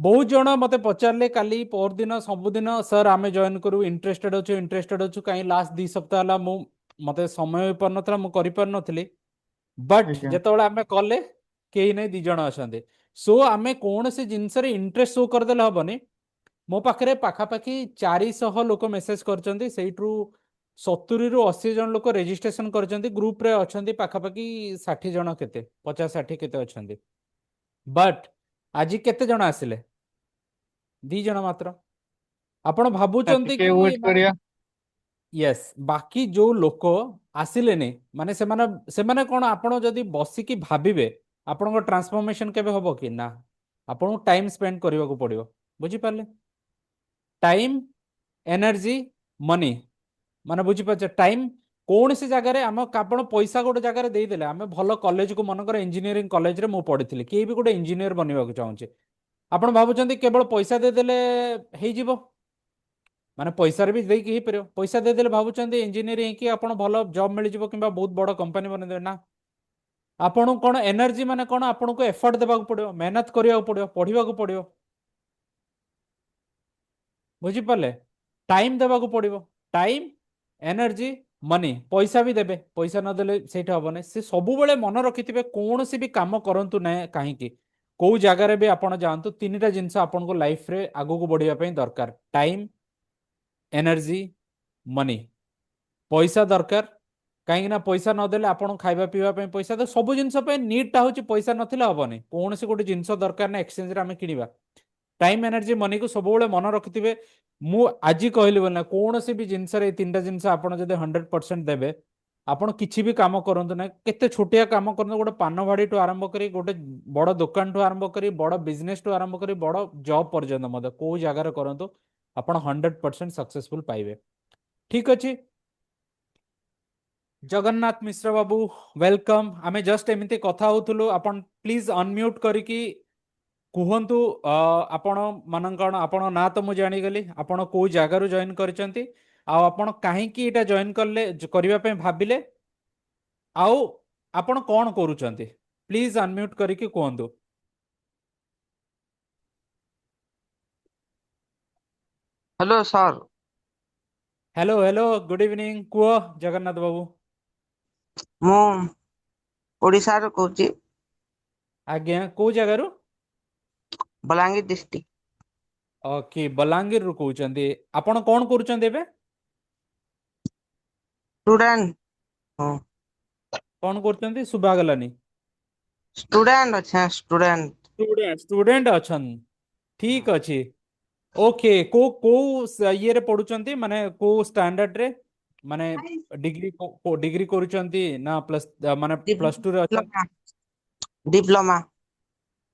बहुत जन मते पचारे काली पर दिन सबुदिन सर आम जॉइन करू इंटरेस्टेड अच्छु कहीं लास्ट 2 सप्ताह है मते समय पार ना मुझे कर नी बट ଆଜ୍ଞା जितेबाला आम कले कहीं नहीं 2 जन अच्छा सो आम कौन से जिनस इंटरेस्ट शो करदे हेनी मो पाखे पाखापाखि 400 लोक मेसेज कर 70 ରୁ 80 जन लोक रेजिस्ट्रेशन कर ग्रुप रे अच्छा पाखापाखि 60 जन केते 50-60 केते अच्छा बट आज केते जन आसिले 2 जन मात्र आपण भाबुचंती ଟିକେ कि ୱେଟ୍ माने କରିବା। यस बाकी जो लोक आसिलेनी माने सेमाने कोन आपण जदी बसिकी भाबिबे आपनको ट्रांसफॉर्मेशन केबे होबो कि ना आपनको टाइम स्पेंड करबा को पड़िबो बुझी पारले टाइम एनर्जी मनी माने बुझी पाछ टाइम कौन सी जगह रे आम आपण पैसा गोटे जगह दे देले आम भल कॉलेज को मनकर इंजीनियरिंग कॉलेज रे मु पढ़िथिली के भी गोटे इंजीनियर बनवा को चाहूचे आपण भाबुचंती केवल पैसा दे देले हेई जीवो माने पैसा भी देकी पर पैसा देदेले भावुं इंजीनियरिंग कि आप भल जॉब मिल जाव कि बहुत बड़ कंपनी बनदे ना आपन कौन एनर्जी माने कौन आपन को एफर्ट देवा पड़ो मेहनत करा पड़ो पढ़ा पड़ो बुझीपारे टाइम देवा पड़ो टाइम एनर्जी मनी पैसा भी देबे पैसा नदेले से हेनी से सब मन रखि कौन सी भी कम करूँ ना कहीं कौ जगार भी आप जातु 3टा जिनस आपन को लाइफ रे आगू को बढ़ापी दरकार टाइम एनर्जी मनी पैसा दरकार कहीं पैसा नदेले आपन खाଇବା पीवा पैसा तो सब जिन नीडटा हूँ पैसा नथिले हेनी कौन से गोटे जिनस दरकार ना एक्सचेंज आम किणवा टाइम एनर्जी मनी को सब मन रखिथे मु आज कहली बोलना कौन सी भी जिनस 3टा जिनस आप 100% देवे आपण किसी भी काम करूँ ना केते छोटिया काम करूँ गोटे पान भाड़ी टू आरंभ करी गोटे बड़ दुकान टू आरंभ करी बड़ बिजनेस टू आरंभ करी बड़ जॉब पर्यंत को जगार करूँ आपण 100% सक्सेसफुल पाइबे ठीक अच्छे जगन्नाथ मिश्र बाबू वेलकम आमे जस्ट एमती कथा होतुलु आपण प्लीज अनम्यूट करिकी कुहंतु आपण मानन आपण ना तो मु जानिगली आपण को जगारु जॉइन करचंती आ आपण काहेकी एटा जॉइन करले करिवा पे भाबिले आउ आपण कोन करूचंती प्लीज अनम्यूट करिकी कुहंतु hello sir. Hello hello good evening कुह जगन्नाथ बाबू मु ओडिशा रो कहूची आज्ञा को जगारु बलांगीर डिस्ट्रिक्ट ओके बलांगीर रु कहउचंती आपण कोन करूचंती एबे स्टूडेंट हो कोन करूचंती सुबा गलानी स्टूडेंट अच्छा स्टूडेंट स्टूडेंट अछन ठीक अछि ओके को ये रे पढुचंती माने को स्टैंडर्ड रे माने डिग्री को डिग्री करूचंती ना प्लस माने प्लस 2 रे अछन डिप्लोमा डिप्लोमा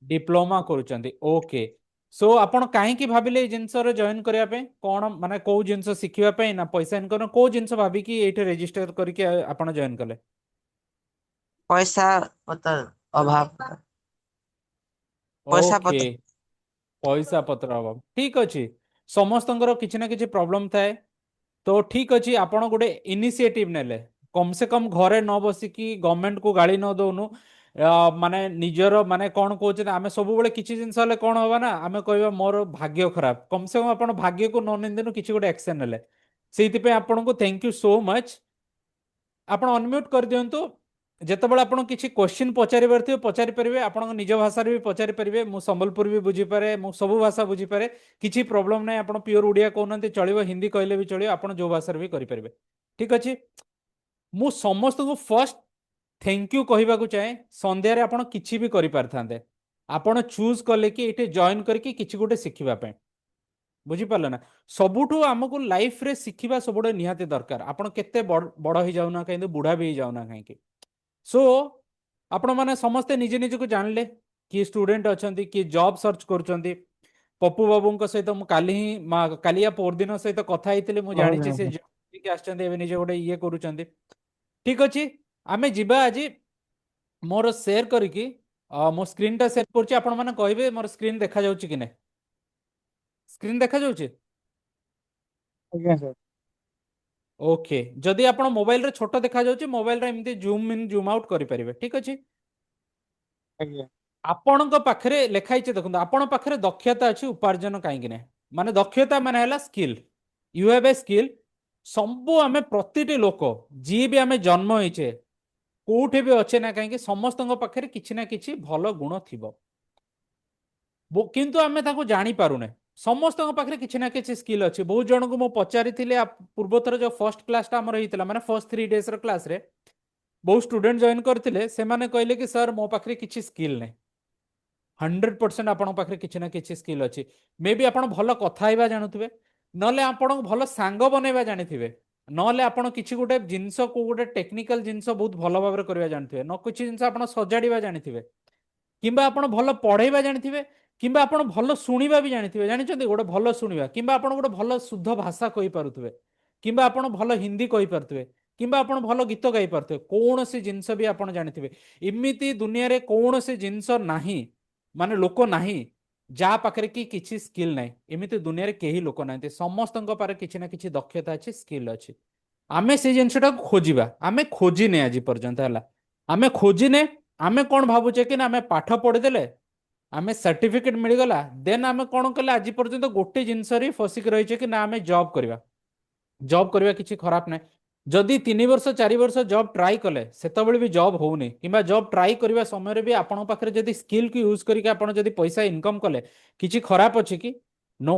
डिप्लोमा करूचंती ओके सो आपण काहे की भाबिले ए जिंस रे जॉइन करिया पे कोन माने को जिंस सिखिबा पे ना पैसा इनकम को जिंस भाबी की एठे रजिस्टर करके आपण जॉइन कले पैसा पतर अभाव पैसा ओके पतर पैसा पत्र अभाव ठीक अछि समस्तंकर किछि ना किछि प्रॉब्लम थाए तो ठीक अच्छे आपण गोटे इनिशिएटिव नेले कम से कम घरे न बसिकी गवर्नमेंट को गाड़ी न दौनु माने निजर माने कौन कहते आम सब किसी जिनस कौन हवा ना आम कह मोर भाग्य खराब कम से कम आप भाग्य को न निंदनु किसी गोटे एक्शन नेले से आपन को थैंक यू सो मच आपण अनम्यूट कर दियंतु जेतेबेले आपण किसी क्वेश्चन पचारिबार थिबे पचारि परिबे आपण निज भाषा रे भी पचारि परिबे मु संबलपुर भी बुझी पारे मु सब भाषा बुझी पारे किसी प्रॉब्लम नहीं आपण प्योर ओडिया कहउनते चलिबो हिंदी कहले भी चलिबो आपण जो भाषा रे भी करि परिबे ठीक अछि मु समस्त को फर्स्ट थैंक यू कहबा को चाहे संध्या रे आपण किछि भी करि पारथांते आपण चूज कले कि एटे जॉइन करके किछि गोटे सिखिबा पे बुझी पारले ना सबुठु हमको लाइफ रे सिखिबा सबुठु निहाती दरकार आपण केते बड़ ही जाउना कहीं बुढ़ा भी जाउना कहीं सो आपण माने समस्ते निजे निजे को जानले कि स्टूडेंट अछंती कि जॉब सर्च करूछंती पप्पू बाबू सहित मु काली ही कालिया पोरदिन सहित कथा ହେଇଥିଲେ ମୁଁ ଜାଣିଛି ସେ job के आछंती एबे निजे गोटे ये करूछंती ठीक अछि आमे जिबा आज मोर शेयर करिकी मो स्क्रीन टा शेयर करछि आपण माने कहबे मोर स्क्रीन देखा जाउछि कि नै स्क्रीन देखा जाउछि ଆଜ୍ଞା ସାର୍ ओके जदि आपण मोबाइल रे छोट देखा जाउछि मोबाइल रे एमती जूम इन जूम आउट करि परिबे ठीक अछि ଆଜ୍ଞା ଆପଣଙ୍କ ପାଖରେ ଲେଖା ହେଇଛି ଦେଖନ୍ତୁ ଆପଣଙ୍କ ପାଖରେ ଦକ୍ଷତା ଅଛି ଉପାର୍ଜନ କାହିଁକି ନାହିଁ ମାନେ ଦକ୍ଷତା ମାନେ ହେଲା skill you have a skill ସବୁ ଆମେ ପ୍ରତିଟି ଲୋକ ଯିଏ ବି ଆମେ ଜନ୍ମ ହେଇଛେ କୋଉଠି ବି ଅଛେ ନା କାହିଁକି ସମସ୍ତଙ୍କ ପାଖରେ କିଛି ନା କିଛି ଭଲ ଗୁଣ ଥିବ କିନ୍ତୁ ଆମେ ତାକୁ ଜାଣିପାରୁନେ ସମସ୍ତଙ୍କ ପାଖରେ କିଛି ନା କିଛି ସ୍କିଲ୍ ଅଛି ବହୁତ ଜଣଙ୍କୁ ମୁଁ ପଚାରିଥିଲି ପୂର୍ବଥର ଯୋଉ ଫର୍ଷ୍ଟ କ୍ଲାସଟା ଆମର ହେଇଥିଲା ମାନେ ଫର୍ଷ୍ଟ 3 days କ୍ଲାସରେ ବହୁତ ଷ୍ଟୁଡେଣ୍ଟ ଜଏନ୍ କରିଥିଲେ ସେମାନେ କହିଲେ କି ସାର୍ ମୋ ପାଖରେ କିଛି ସ୍କିଲ୍ ନାହିଁ 100% ଆପଣଙ୍କ ପାଖରେ କିଛି ନା କିଛି ସ୍କିଲ୍ ଅଛି ମେ ବି ଆପଣ ଭଲ କଥା ହେବା ଜାଣୁଥିବେ ନହେଲେ ଆପଣଙ୍କୁ ଭଲ ସାଙ୍ଗ ବନେଇବା ଜାଣିଥିବେ ନହେଲେ ଆପଣ କିଛି ଗୋଟେ ଜିନିଷ କୋଉ ଗୋଟେ ଟେକ୍ନିକାଲ ଜିନିଷ ବହୁତ ଭଲ ଭାବରେ କରିବା ଜାଣିଥିବେ ନ କିଛି ଜିନିଷ ଆପଣ ସଜାଡ଼ିବା ଜାଣିଥିବେ କିମ୍ବା ଆପଣ ଭଲ ପଢେଇବା ଜାଣିଥିବେ କିମ୍ବା ଆପଣ ଭଲ ଶୁଣିବା ବି ଜାଣିଥିବେ ଜାଣିଛନ୍ତି ଗୋଟେ ଭଲ ଶୁଣିବା କିମ୍ବା ଆପଣ ଗୋଟେ ଭଲ ଶୁଦ୍ଧ ଭାଷା କହିପାରୁଥିବେ କିମ୍ବା ଆପଣ ଭଲ ହିନ୍ଦୀ କହିପାରୁଥିବେ କିମ୍ବା ଆପଣ ଭଲ ଗୀତ ଗାଇପାରୁଥିବେ କୌଣସି ଜିନିଷ ବି ଆପଣ ଜାଣିଥିବେ ଏମିତି ଦୁନିଆରେ କୌଣସି ଜିନିଷ ନାହିଁ ମାନେ ଲୋକ ନାହିଁ ଯାହା ପାଖରେ କି କିଛି ସ୍କିଲ୍ ନାହିଁ ଏମିତି ଦୁନିଆରେ କେହି ଲୋକ ନାହାନ୍ତି ସମସ୍ତଙ୍କ ପାଖରେ କିଛି ନା କିଛି ଦକ୍ଷତା ଅଛି ସ୍କିଲ୍ ଅଛି ଆମେ ସେଇ ଜିନିଷଟାକୁ ଖୋଜିବା ଆମେ ଖୋଜିନେ ଆଜି ପର୍ଯ୍ୟନ୍ତ ହେଲା ଆମେ ଖୋଜିନେ ଆମେ କ'ଣ ଭାବୁଛେ କି ନା ଆମେ ପାଠ ପଢିଦେଲେ ଆମେ ସାର୍ଟିଫିକେଟ ମିଳିଗଲା ଦେନ୍ ଆମେ କ'ଣ କଲେ ଆଜି ପର୍ଯ୍ୟନ୍ତ ଗୋଟେ ଜିନିଷରେ ଫସିକି ରହିଛେ କି ନା ଆମେ ଜବ୍ କରିବା କିଛି ଖରାପ ନାହିଁ ଯଦି 3 ବର୍ଷ 4 ବର୍ଷ ଜବ୍ ଟ୍ରାଏ କଲେ ସେତେବେଳେ ବି ଜବ୍ ହଉନି କିମ୍ବା ଜବ୍ ଟ୍ରାଏ କରିବା ସମୟରେ ବି ଆପଣଙ୍କ ପାଖରେ ଯଦି ସ୍କିଲ୍କୁ ୟୁଜ୍ କରିକି ଆପଣ ଯଦି ପଇସା ଇନକମ୍ କଲେ କିଛି ଖରାପ ଅଛି କି ନୋ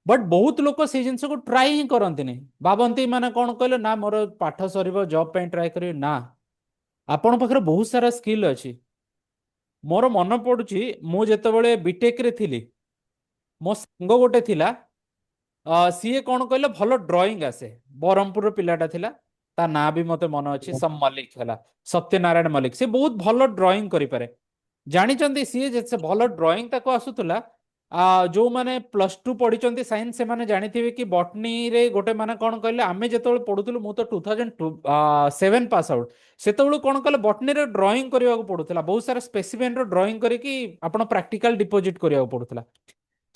ବଟ୍ ବହୁତ ଲୋକ ସେଇ ଜିନିଷକୁ ଟ୍ରାଏ ହିଁ କରନ୍ତିନି ଭାବନ୍ତି ମାନେ କ'ଣ କହିଲେ ନା ମୋର ପାଠ ସରିବ ଜବ୍ ପାଇଁ ଟ୍ରାଏ କରିବି ନା ଆପଣଙ୍କ ପାଖରେ ବହୁତ ସାରା ସ୍କିଲ୍ ଅଛି ମୋର ମନେ ପଡୁଛି ମୁଁ ଯେତେବେଳେ ବିଟେକରେ ଥିଲି ମୋ ସାଙ୍ଗ ଗୋଟେ ଥିଲା ସିଏ କ'ଣ କହିଲେ ଭଲ ଡ୍ରଇଂ ଆସେ ବ୍ରହ୍ମପୁରର ପିଲାଟା ଥିଲା ତା ନାଁ ବି ମତେ ମନେ ଅଛି ଆଜ୍ଞା ସମ୍ ମଲ୍ଲିକ ହେଲା ସତ୍ୟନାରାୟଣ ମଲ୍ଲିକ ସେ ବହୁତ ଭଲ ଡ୍ରଇଂ କରିପାରେ ଜାଣିଛନ୍ତି ସିଏ ଯେ ସେ ଭଲ ଡ୍ରଇଂ ତାକୁ ଆସୁଥିଲା ଯୋଉମାନେ +2 ପଢିଛନ୍ତି ସାଇନ୍ସ ସେମାନେ ଜାଣିଥିବେ କି ବଟନୀରେ ଗୋଟେ ମାନେ କ'ଣ କହିଲେ ଆମେ ଯେତେବେଳେ ପଢୁଥିଲୁ ମୁଁ ତ 2007 ପାସ୍ ଆଉଟ୍ ସେତେବେଳୁ କ'ଣ କଲେ ବଟନୀରେ ଡ୍ରଇଂ କରିବାକୁ ପଡୁଥିଲା ବହୁତ ସାରା ସ୍ପେସିମେନ୍ର ଡ୍ରଇଂ କରିକି ଆପଣ ପ୍ରାକ୍ଟିକାଲ ଡିପୋଜିଟ୍ କରିବାକୁ ପଡୁଥିଲା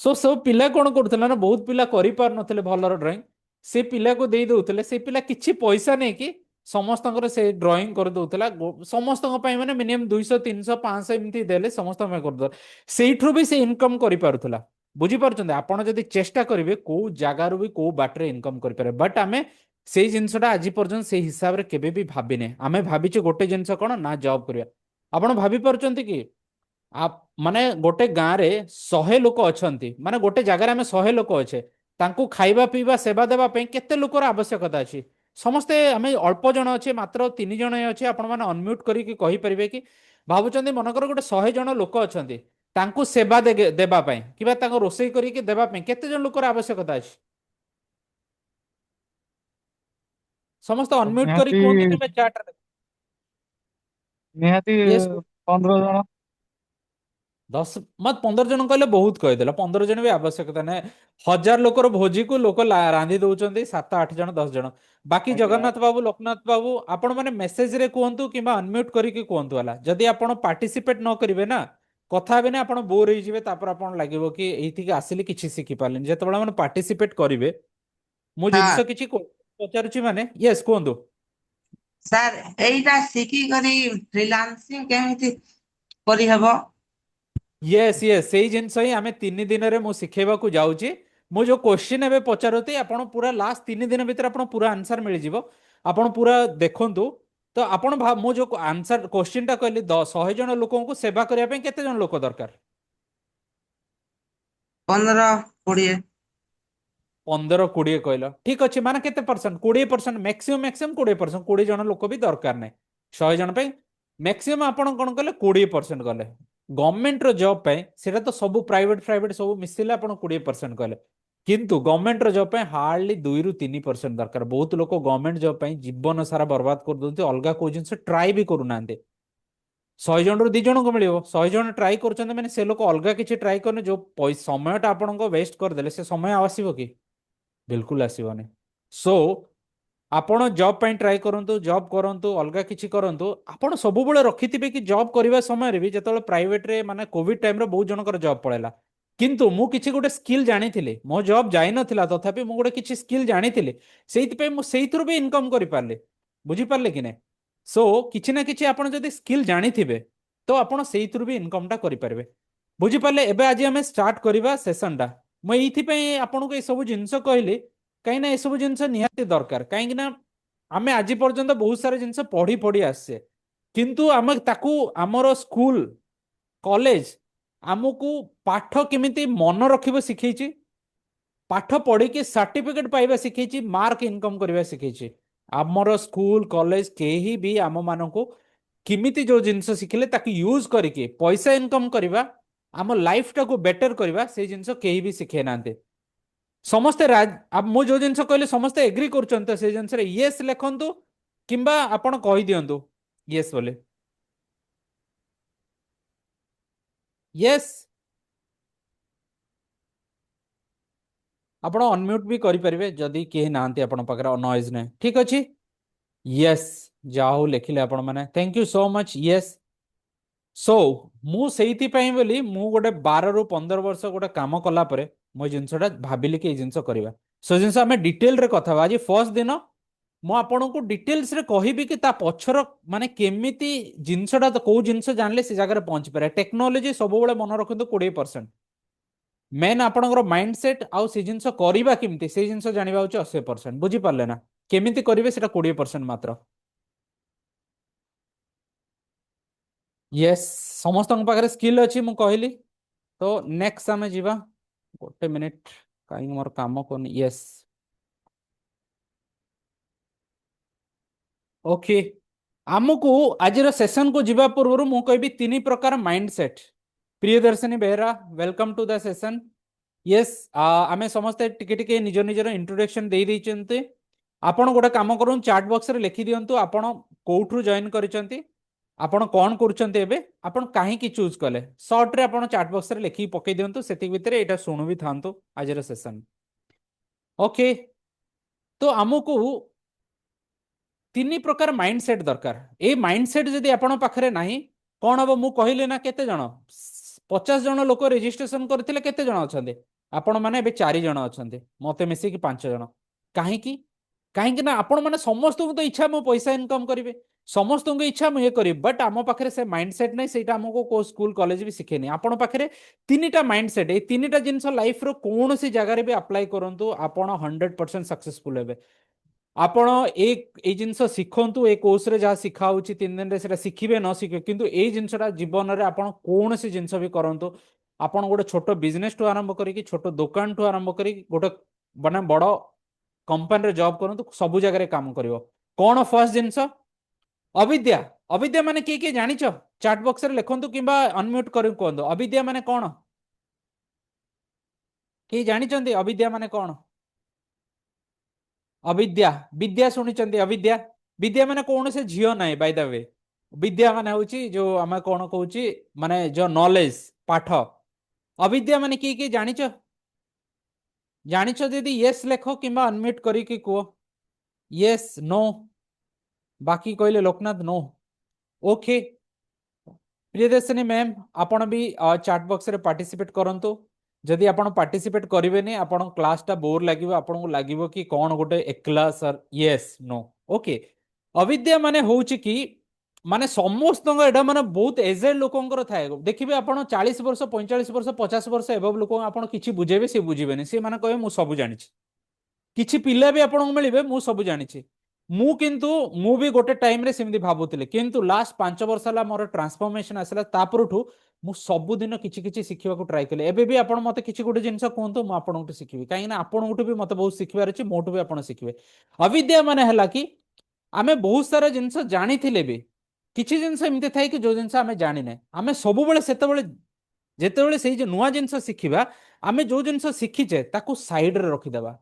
ସବୁ ପିଲା କ'ଣ କରୁଥିଲା ନା ବହୁତ ପିଲା କରିପାରୁନଥିଲେ ଭଲର ଡ୍ରଇଂ ସେ ପିଲାକୁ ଦେଇ ଦଉଥିଲେ ସେ ପିଲା କିଛି ପଇସା ନେଇକି ସମସ୍ତଙ୍କର ସେ ଡ୍ରଇଂ କରିଦଉଥିଲା ସମସ୍ତଙ୍କ ପାଇଁ ମାନେ ମିନିମମ୍ 200 300 500 ଏମିତି ଦେଲେ ସମସ୍ତଙ୍କ ପାଇଁ କରିଦଉଥିଲା ସେଇଠୁ ବି ସେ ଇନକମ୍ କରିପାରୁଥିଲା ବୁଝିପାରୁଛନ୍ତି ଆପଣ ଯଦି ଚେଷ୍ଟା କରିବେ କୋଉ ଜାଗାରୁ ବି କୋଉ ବାଟରେ ଇନକମ୍ କରିପାରିବେ ବଟ୍ ଆମେ ସେଇ ଜିନିଷଟା ଆଜି ପର୍ଯ୍ୟନ୍ତ ସେଇ ହିସାବରେ କେବେ ବି ଭାବିନେ ଆମେ ଭାବିଛୁ ଗୋଟେ ଜିନିଷ କ'ଣ ନା ଜବ୍ କରିବା ଆପଣ ଭାବି ପାରୁଛନ୍ତି କି ମାନେ ଗୋଟେ ଗାଁରେ 100 ଲୋକ ଅଛନ୍ତି ମାନେ ଗୋଟେ ଜାଗାରେ ଆମେ 100 ଲୋକ ଅଛେ ତାଙ୍କୁ ଖାଇବା ପିଇବା ସେବା ଦେବା ପାଇଁ କେତେ ଲୋକର ଆବଶ୍ୟକତା ଅଛି ସମସ୍ତେ ଆମେ ଅଳ୍ପ ଜଣ ଅଛେ ମାତ୍ର 3 ଜଣ ଅଛେ ଆପଣମାନେ ଅନମ୍ୟୁଟ୍ କରିକି କହିପାରିବେ କି ଭାବୁଛନ୍ତି ମନେକର ଗୋଟେ 100 ଜଣ ଲୋକ ଅଛନ୍ତି ତାଙ୍କୁ ସେବା ଦେବା ପାଇଁ କିମ୍ବା ତାଙ୍କୁ ରୋଷେଇ କରିକି ଦେବା ପାଇଁ କେତେ ଜଣ ଲୋକର ଆବଶ୍ୟକତା ଅଛି ସମସ୍ତେ ଅନମ୍ୟୁଟ୍ କରି ନିହାତି କୁହନ୍ତୁ କିମ୍ବା ଚାଟ୍ରେ ନିହାତି ୟେସ୍ 15 ଜଣ 10 15 ଜଣ କହିଲେ ବହୁତ କହିଦେଲା 15 ଜଣ ବି ଆବଶ୍ୟକତା ନାହିଁ 1000 ଲୋକର ଭୋଜିକୁ ଲୋକ ରାନ୍ଧି ଦଉଛନ୍ତି 7 8 ଜଣ 10 ଜଣ ବାକି ଆଜ୍ଞା ଜଗନ୍ନାଥ ବାବୁ ଲୋକନାଥ ବାବୁ ଆପଣ ମାନେ ମେସେଜରେ କୁହନ୍ତୁ କିମ୍ବା ଅନମ୍ୟୁଟ୍ କରିକି କୁହନ୍ତୁ ହେଲା ଯଦି ଆପଣ ପାର୍ଟିସିପେଟ୍ ନ କରିବେ ନା କଥା ହେବେ ନା ଆପଣ ବୋର୍ ହେଇଯିବେ ତାପରେ ଆପଣ ଲାଗିବ କି ଏଇଠିକି ଆସିଲି କିଛି ଶିଖି ପାରିଲିନି ଯେତେବେଳେ ଆପଣ ପାର୍ଟିସିପେଟ୍ କରିବେ ମୁଁ ଜିନିଷ ସାର୍ କିଛି ପଚାରୁଛି ମାନେ ୟେସ୍ କୁହନ୍ତୁ ସାର୍ ଏଇଟା ଶିଖିକରି ଫ୍ରିଲାନ୍ସିଂ କେମିତି କରିହେବ ସେଇ ଜିନିଷ ହିଁ ଆମେ 3 ଦିନରେ ମୁଁ ଶିଖେଇବାକୁ ଯାଉଛି ମୁଁ ଯୋଉ କ୍ୱେଶ୍ଚିନ୍ ଏବେ ପଚାରୁଛି ଆପଣ ପୁରା ଲାଷ୍ଟ 3 ଦିନ ଭିତରେ ଆପଣ ପୁରା ଆନ୍ସର ମିଳିଯିବ ଆପଣ ପୁରା ଦେଖନ୍ତୁ ତ ଆପଣ ମୁଁ ଯୋଉ ଆନ୍ସର କ୍ୱେଶ୍ଚିନ୍ଟା କହିଲି 100 ଜଣ ଲୋକଙ୍କୁ ସେବା କରିବା ପାଇଁ କେତେ ଜଣ ଲୋକ ଦରକାର 15 20 15 20 କହିଲ ଠିକ ଅଛି ମାନେ କେତେ ପରସେଣ୍ଟ 20% ମ୍ୟାକ୍ସିମମ୍ 20% 20 ଜଣ ଲୋକ ବି ଦରକାର ନାହିଁ 100 ଜଣ ପାଇଁ ମ୍ୟାକ୍ସିମମ୍ ଆପଣ କ'ଣ କଲେ 20% ଗଲେ ଗଭର୍ଣ୍ଣମେଣ୍ଟର ଜବ୍ ପାଇଁ ସେଟା ତ ସବୁ ପ୍ରାଇଭେଟ ସବୁ ମିଶିଲେ ଆପଣ 20% କଲେ କିନ୍ତୁ ଗଭର୍ଣ୍ଣମେଣ୍ଟର ଜବ୍ ପାଇଁ ହାର୍ଡଲି 2 ରୁ 3% ଦରକାର ବହୁତ ଲୋକ ଗଭର୍ଣ୍ଣମେଣ୍ଟ ଜବ୍ ପାଇଁ ଜୀବନ ସାରା ବର୍ବାଦ କରିଦଉଛନ୍ତି ଅଲଗା କୋଉ ଜିନିଷ ଟ୍ରାଏ ବି କରୁନାହାନ୍ତି 100 ଜଣରୁ 2 ଜଣଙ୍କୁ ମିଳିବ 100 ଜଣ ଟ୍ରାଏ କରୁଛନ୍ତି ମାନେ ସେ ଲୋକ ଅଲଗା କିଛି ଟ୍ରାଏ କରୁନି ଯୋଉ ସମୟଟା ଆପଣଙ୍କ ୱେଷ୍ଟ କରିଦେଲେ ସେ ସମୟ ଆସିବ କି ବିଲକୁଲ ଆସିବନି ସୋ ଆପଣ ଜବ୍ ପାଇଁ ଟ୍ରାଏ କରନ୍ତୁ ଜବ୍ କରନ୍ତୁ ଅଲଗା କିଛି କରନ୍ତୁ ଆପଣ ସବୁବେଳେ ରଖିଥିବେ କି ଜବ୍ କରିବା ସମୟରେ ବି ଯେତେବେଳେ ପ୍ରାଇଭେଟରେ ମାନେ କୋଭିଡ ଟାଇମରେ ବହୁତ ଜଣଙ୍କର ଜବ୍ ପଳେଇଲା କିନ୍ତୁ ମୁଁ କିଛି ଗୋଟେ ସ୍କିଲ୍ ଜାଣିଥିଲି ମୋ ଜବ୍ ଯାଇନଥିଲା ତଥାପି ମୁଁ ଗୋଟେ କିଛି ସ୍କିଲ୍ ଜାଣିଥିଲି ସେଇଥିପାଇଁ ମୁଁ ସେଇଥିରୁ ବି ଇନକମ୍ କରିପାରିଲି ବୁଝିପାରିଲେ କି ନାଇଁ ସୋ କିଛି ନା କିଛି ଆପଣ ଯଦି ସ୍କିଲ୍ ଜାଣିଥିବେ तो आपण सेइथुरु भी इनकम टा करि पारबे बुझी पाले एबे आज हमें स्टार्ट करिबा सेशन टा मैं एथि पई आपन को ए सब जिंस कहली काई ना ए सब जिंस निहाती दरकार काई ना आमे आज पर्यंत बहुत सारा जिंस पढ़ी पढ़ी आसे किंतु आमे ताकू हमर स्कूल कॉलेज आमको पाठ केमिति मन रखिबो सिखैछि पाठ पढ़ी के सर्टिफिकेट पाइबा सिखैछि मार्क इनकम करबा सिखैछि हमर स्कूल कॉलेज केही भी आम मानको किमिति जो जिंस शिखिले ताकि यूज करके पैसा इनकम करबा आम लाइफ टाको बेटर करबा से जिंस केही भी सिखे नांते समस्ते अब मु जो जिंस कहले समस्ते एग्री करछन्ते से जिंस रे यस लिखंतु किंबा आपण कहि दियंतु यस बोले यस आपण अनम्यूट भी करि परिबे जदी केही नांती आपण पाखरे नॉइज नै ठीक अछि यस जाओ लिखिले आपण माने thank you so much yes so मु सेइथि पई बोली मु गोटे 12 रु 15 वर्ष गोटे काम कला परे मो जिंसटा भाबिली कि जिंस करबा सो जिंस हमें डिटेल रे कथा आज फर्स्ट दिन मु आपन को डिटेल्स रे कहिबी कि ता पछर माने केमिति जिंसटा तो को जिंस जानले से जगह रे पहुंच पारे टेक्नोलॉजी सब बेले मन रखंतु 20% मेन आपनकर माइंडसेट आउ से जिंस करबा केमिति से जिंस जानिबा होछ 80% बुझी पारले ना केमिति करिवे सेटा 20% मात्र यस समस्त पाखे स्किल अच्छी मु कहली तो नेक्स्ट आम जीवा गोटे मिनिट कहीं मोर काम कौन यस ओके आमको आज सेशन को जीवा पूर्व मु कहबी 3 प्रकार mindset Priyadarshini Behera welcome to the session yes आम समस्ते टिके टिके निज निजर इंट्रोडक्शन दे देइचंते आपण गोटे काम करूँ चैट बॉक्स रे लिखि दियंतु आपण कोठरू जॉइन करिसंती आपण कौन करुचंते एबे आपण काहे की चूज कले शॉर्ट रे आपण चैट बॉक्स रे लिखि पके दियंतु सेति भितर एटा सुनु भी थांतु आज रे सेशन ओके तो हमको 3 प्रकार माइंडसेट दरकार ए माइंडसेट जदी आपण पाखरे नाही कोन हबो मु कहिले ना केते जण 50 जण लोक रजिस्ट्रेशन करथिले केते जण अछंते आपण माने एबे 4 जण अछंते मते मिसी कि 5 जण काहे की ना आपण माने समस्त तो इच्छा मो पैसा इनकम करिवे समस्त इच्छा मुझे करी बट आम पाखे से माइंडसेट नहीं से को स्कूल कॉलेज भी शिखेनी आपण पाखे 3टा माइंडसेट ए 3टा जिनस लाइफ रो कौन सी जगह भी अप्लाई करंतु आपण 100% सक्सेसफुल हेबे आपण एक जिनस शिखंतु ए कोर्स रे जहा सिखा होची 3 दिन रे सेटा शिखिबे न शिखे किंतु ए जिनसटा जीवन रे आपण कौन सी जिनस भी करंतु आपण गोटे छोट बिजनेस टू आरंभ करी छोट दुकान टू आरंभ करी गोटे बना बड़ कंपनी रे जॉब करंतु सब जगह रे काम करिवो कोन फर्स्ट जिनस अविद्या अविद्या माने किए जानिच चैट बॉक्स रे लिखंतु किंबा अनम्यूट करि कोंदो अविद्या माने कोन के जानिचंती अविद्या माने कोन अविद्या विद्या सुनिचंती अविद्या विद्या माने कोन से झियो नाही बाय द वे विद्या माने होची जो हम कोन कहूची माने जो नॉलेज पाठ अविद्या माने किए जानिच जानिच यदि यस लेखो किंबा अनम्यूट करी कि को यस नो बाकी कहले Lokanath no okay Priyadarshini ma'am आपण भी चैट बॉक्स रे पार्टिसिपेट करंतु जदि आपण पार्टिसिपेट करिवेनी आपण क्लास टा बोर लागिवो आपण को लागिवो कि कोन गोटे एकला सर यस नो ओके अविद्या माने होउची कि माने समस्त एडा माने बहुत एजेड लोकंकर थाए देखिबे आपण 40 वर्ष 45 वर्ष 50 वर्ष एबव लोक आपण किछि बुझेबे से बुझिबेनी से माने कहबे मु सब जानिछि किछि पिल्ला भी आपण मिलिबे मु सब जानिछि मु किंतु मु भी गोटे टाइम रे सेमि भाबुतिले किंतु लास्ट 5 वर्ष ला मोर ट्रांसफॉर्मेशन आसला तापरठू मु सब दिन किछि किछि सिखिबा को ट्राई कले एबे भी आपण मते किछि गोटे जिंस कोंतो मु आपण को सिखिबी काहे ना आपण को भी मते बहुत सिखिबार अछि मोटू भी आपण सिखिबे अविद्या माने हला कि आमे बहुत सारा जिंस जानिथिले भी किछि जिंस एमते थाई कि जो जिंस आमे जानि नै आमे सब बेले सेते बेले जेते बेले सेही जे नुवा जिंस सिखिबा आमे जो जिंस सिखिचे ताकू साइड रे रखि देबा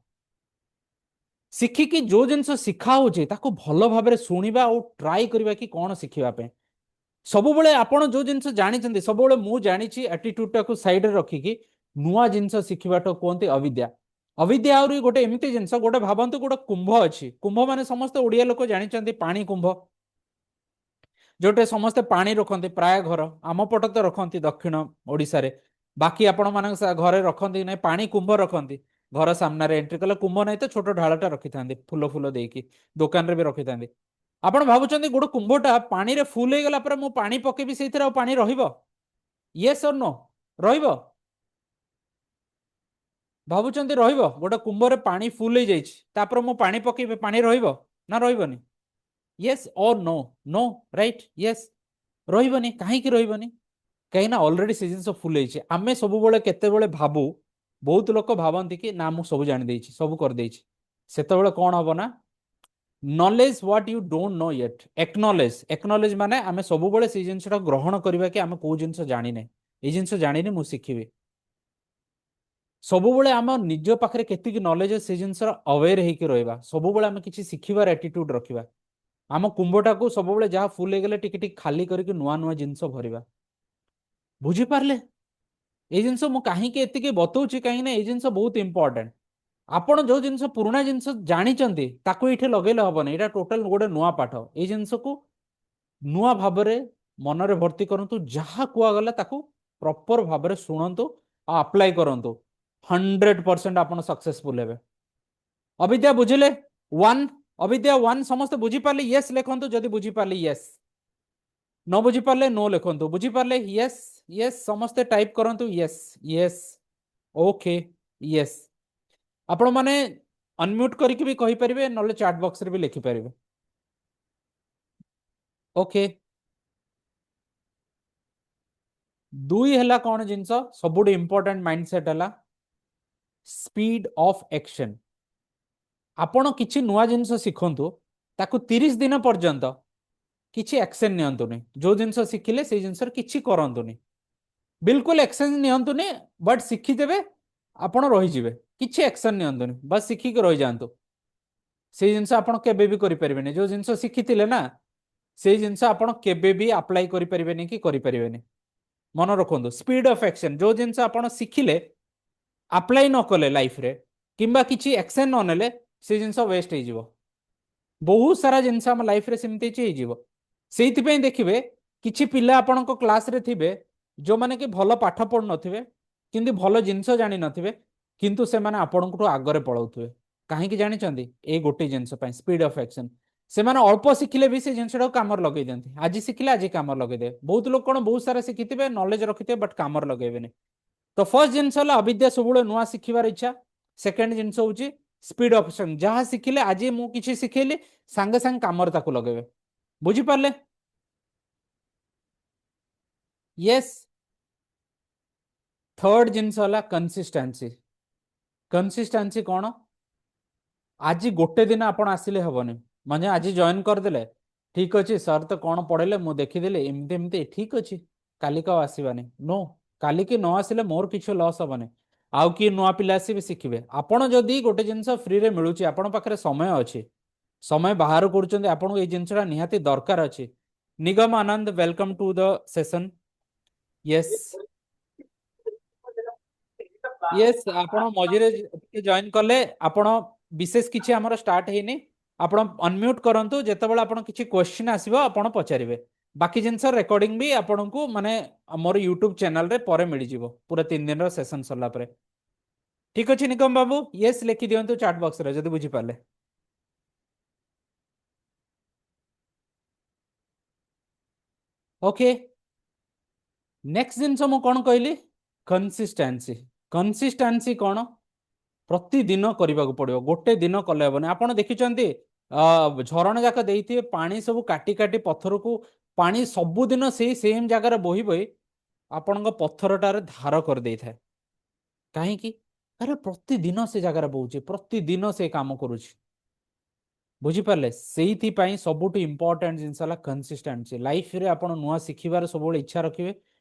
शिखिकी जो जिनस शिखा होचे ताको भलो भाबरे सुनिबा और ट्राई करबा कि कोन शिखिबा पे सब बेले आपण जो जिनस जानि चंदी सब बेले मु जानि छि एटीट्यूड टाको साइड रे रखी कि नुवा जिनस शिखिबाटो कोनते अविद्या अविद्या और गोटे एमिति जिनस गोटे भाबंतु गोटे कुंभ अछि कुंभ माने समस्त ओडिया लोक जानि चंदी पानी कुंभ जोटे समस्त पानी रखंती प्राय घर आम पट तो रखंती दक्षिण ओडिसा रे बाकी आपण मान घरे रखंती नै पानी कुंभ रखंती घर सामने एंट्री कले कुंभ नहीं तो छोट ढालटा रखी था फूल फूल देकी दुकान रे भी रखी था ଆପଣ ଭାବୁଛନ୍ତି ଗୋଟେ କୁମ୍ଭଟା ପାଣିରେ ଫୁଲ ହେଇଗଲା ପରେ ମୁଁ ପାଣି ପକେଇବି ସେଇଥିରେ ଆଉ ପାଣି ରହିବ? ୟେସ୍ ଅର୍ ନୋ? ରହିବ? ଭାବୁଛନ୍ତି ରହିବ? ଗୋଟେ କୁମ୍ଭରେ ପାଣି ଫୁଲ ହେଇଯାଇଛି, ତାପରେ ମୁଁ ପାଣି ପକେଇବି, ପାଣି ରହିବ ନା ରହିବନି? ୟେସ୍ ଅର୍ ନୋ? No, right? ୟେସ୍, ରହିବନି। କାହିଁକି ରହିବନି? କାହିଁକି ନା ଅଲରେଡି ସେ ଜିନିଷ ଫୁଲ ହେଇଛି। ଆମେ ସବୁବେଳେ କେତେବେଳେ ଭାବୁ, ବହୁତ ଲୋକ ଭାବନ୍ତି କି ନା ମୁଁ ସବୁ ଜାଣିଦେଇଛି, ସବୁ କରିଦେଇଛି। ସେତେବେଳେ କଣ ହବ ନା, knowledge what you don't know yet, acknowledge ମାନେ ଆମେ ସବୁବେଳେ ସେଇ ଜିନିଷଟା ଗ୍ରହଣ କରିବା କି ଆମେ କୋଉ ଜିନିଷ ଜାଣିନେ, ଏଇ ଜିନିଷ ଜାଣିନି ମୁଁ ଶିଖିବି। ସବୁବେଳେ ଆମ ନିଜ ପାଖରେ କେତିକି ନଲେଜ ସେ ଜିନିଷର ଅୱେର ହେଇକି ରହିବା, ସବୁବେଳେ ଆମେ କିଛି ଶିଖିବାର ଆଟିଟ୍ୟୁଡ ରଖିବା। ଆମ କୁମ୍ଭଟାକୁ ସବୁବେଳେ ଯାହା ଫୁଲ ହେଇଗଲେ ଟିକେ ଟିକେ ଖାଲି କରିକି ନୂଆ ନୂଆ ଜିନିଷ ଭରିବା। ବୁଝିପାରିଲେ? ଏଇ ଜିନିଷ ମୁଁ କାହିଁକି ଏତିକି ବତଉଛି, କାହିଁକି ନା ଏଇ ଜିନିଷ ବହୁତ ଇମ୍ପର୍ଟାଣ୍ଟ। ଆପଣ ଯୋଉ ଜିନିଷ ପୁରୁଣା ଜିନିଷ ଜାଣିଛନ୍ତି ତାକୁ ଏଇଠି ଲଗେଇଲେ ହବନି, ଏଇଟା ଟୋଟାଲ ଗୋଟେ ନୂଆ ପାଠ। ଏଇ ଜିନିଷକୁ ନୂଆ ଭାବରେ ମନରେ ଭର୍ତ୍ତି କରନ୍ତୁ, ଯାହା କୁହାଗଲା ତାକୁ ପ୍ରପର ଭାବରେ ଶୁଣନ୍ତୁ ଆଉ ଆପ୍ଲାଏ କରନ୍ତୁ। 100% ଆପଣ ସକ୍ସେସଫୁଲ ହେବେ। ଅବିଦ୍ୟା ବୁଝିଲେ? ୱାନ୍, ଅବିଦ୍ୟା ୱାନ୍ ସମସ୍ତେ ବୁଝିପାରିଲେ? ୟେସ୍ ଲେଖନ୍ତୁ ଯଦି ବୁଝିପାରିଲେ ୟେସ୍, ନ ବୁଝିପାରିଲେ नो ଲେଖନ୍ତୁ। ବୁଝିପାରିଲେ? ୟେସ୍ ୟେସ୍ ସମସ୍ତେ ଟାଇପ କରନ୍ତୁ ୟେସ୍ ୟେସ୍, ଓକେ ୟେସ୍। ଆପଣ ମାନେ ଅନମ୍ୟୁଟ କରିକି ବି କହିପାରିବେ, ନହେଲେ ଚାଟ ବକ୍ସରେ ବି ଲେଖିପାରିବେ। ଓକେ। ଦୁଇ ହେଲା କଣ ଜିନିଷ ସବୁଠୁ ଇମ୍ପୋର୍ଟାଣ୍ଟ ମାଇଣ୍ଡସେଟ୍ ହେଲା ସ୍ପିଡ ଅଫ एक्शन। ଆପଣ କିଛି ନୂଆ ଜିନିଷ ଶିଖନ୍ତୁ, ତାକୁ 30 ଦିନ ପର୍ଯ୍ୟନ୍ତ କିଛି एक्शन ନିଅନ୍ତୁନି। ଯୋଉ ଜିନିଷ ଶିଖିଲେ ସେଇ ଜିନିଷର କିଛି କରନ୍ତୁନି, ବିଲକୁଲ एक्शन ନିଅନ୍ତୁନି। ବଟ୍ ଶିଖିଦେବେ, ଆପଣ ରହିଯିବେ, କିଛି एक्शन ନିଅନ୍ତୁନି, ବାସ୍ ଶିଖିକି ରହିଯାଆନ୍ତୁ। ସେଇ ଜିନିଷ ଆପଣ କେବେ ବି କରିପାରିବେନି। ଯୋଉ ଜିନିଷ ଶିଖିଥିଲେ ନା, ସେଇ ଜିନିଷ ଆପଣ କେବେ ବି ଆପ୍ଲାଏ କରିପାରିବେନି କି କରିପାରିବେନି। ମନେ ରଖନ୍ତୁ, ସ୍ପିଡ ଅଫ एक्शन। ଯୋଉ ଜିନିଷ ଆପଣ ଶିଖିଲେ ଆପ୍ଲାଏ ନ କଲେ ଲାଇଫରେ, କିମ୍ବା କିଛି एक्शन ନ ନେଲେ, ସେ ଜିନିଷ ୱେଷ୍ଟ ହେଇଯିବ। ବହୁତ ସାରା ଜିନିଷ ଆମ ଲାଇଫରେ ସେମିତି ହେଇଯିବ। ସେଇଥିପାଇଁ ଦେଖିବେ କିଛି ପିଲା ଆପଣଙ୍କ କ୍ଲାସରେ ଥିବେ ଯୋଉମାନେ କି ଭଲ ପାଠ ପଢୁନଥିବେ, କିନ୍ତୁ ଭଲ ଜିନିଷ ଜାଣିନଥିବେ, କିନ୍ତୁ ସେମାନେ ଆପଣଙ୍କଠୁ ଆଗରେ ପଳଉଥିବେ। କାହିଁକି ଜାଣିଛନ୍ତି? ଏଇ ଗୋଟେ ଜିନିଷ ପାଇଁ, ସ୍ପିଡ ଅଫ एक्शन। ସେମାନେ ଅଳ୍ପ ଶିଖିଲେ ବି ସେ ଜିନିଷଟାକୁ କାମରେ ଲଗେଇ ଦିଅନ୍ତି। ଆଜି ଶିଖିଲେ ଆଜି କାମରେ ଲଗେଇଦେବେ। ବହୁତ ଲୋକ କଣ ବହୁତ ସାରା ଶିଖିଥିବେ, ନଲେଜ ରଖିଥିବେ, ବଟ୍ କାମରେ ଲଗେଇବେନି। ତ ଫର୍ଷ୍ଟ ଜିନିଷ ହେଲା ଅବିଦ୍ୟା, ସବୁବେଳେ ନୂଆ ଶିଖିବାର ଇଚ୍ଛା। ସେକେଣ୍ଡ ଜିନିଷ ହଉଛି ସ୍ପିଡ ଅଫ एक्शन। ଯାହା ଶିଖିଲେ, ଆଜି ମୁଁ କିଛି ଶିଖେଇଲି, ସାଙ୍ଗେ ସାଙ୍ଗେ କାମରେ ତାକୁ ଲଗେଇବେ। ବୁଝିପାରିଲେ? ୟେସ୍। थर्ड जिनस होला कंसिस्टेंसी। कंसिस्टेंसी कौन? आज गोटे दिन आपण आसिले हेबनी, माने आज जॉइन करदेले, ठीक अच्छे सर तो कौन पढ़ेले मु देखीदेली, एमती एमती ठीक अच्छे, काली का आसवानी नो, काली की न आसिले मोर किछ लॉस हेबनी। आउ कि नुआ पिला आसी शिखिबे। आपण जदि गोटे जिनस फ्री रे मिलुची, आपण पाखरे समय अछि, समय बाहर करूचंदी, आपण ए जिनसटा निहाती दरकार अछि। Nigam Anand, welcome to the session. Yes yes, आपण मझिरे जॉइन कले, आपण विशेष किछि हमर स्टार्ट हेनी, आपण अनम्यूट करंतु, जेतेबेले आपण किछि क्वेश्चन आसीबो आपण पचारिबे। बाकी जिनस रेकॉर्डिंग भी आपण को माने हमर यूट्यूब चैनल रे परे मिलि जिवो, पूरा 3 दिन रो सेशन सरला परे। ठीक अछि निकम बाबू, यस लिखि दियंतु चैट बॉक्स रे जदि बुझि पाले। ओके, नेक्स्ट जिनस मु कोन कहली, कंसिस्टेंसी। कंसिस्टेंसी कोन? प्रतिदिन करने पड़ो, गोटे दिन कले हेनी। आप देखिंट झरण जाक देते पानी सब काटी काटी पत्थर को पानी सबुदिन से सेम जगार बोही बोही आपण पत्थरटार धार कर दे था। कहीं? अरे प्रतिदिन से जगार बोचे, प्रतिदिन से काम करुच्ची। बुझिपारे? से सबुठ इंपोर्टेंट जिनस कंसिस्टेंसी। लाइफ रे आप नुआ शिखार सब इच्छा रखिए,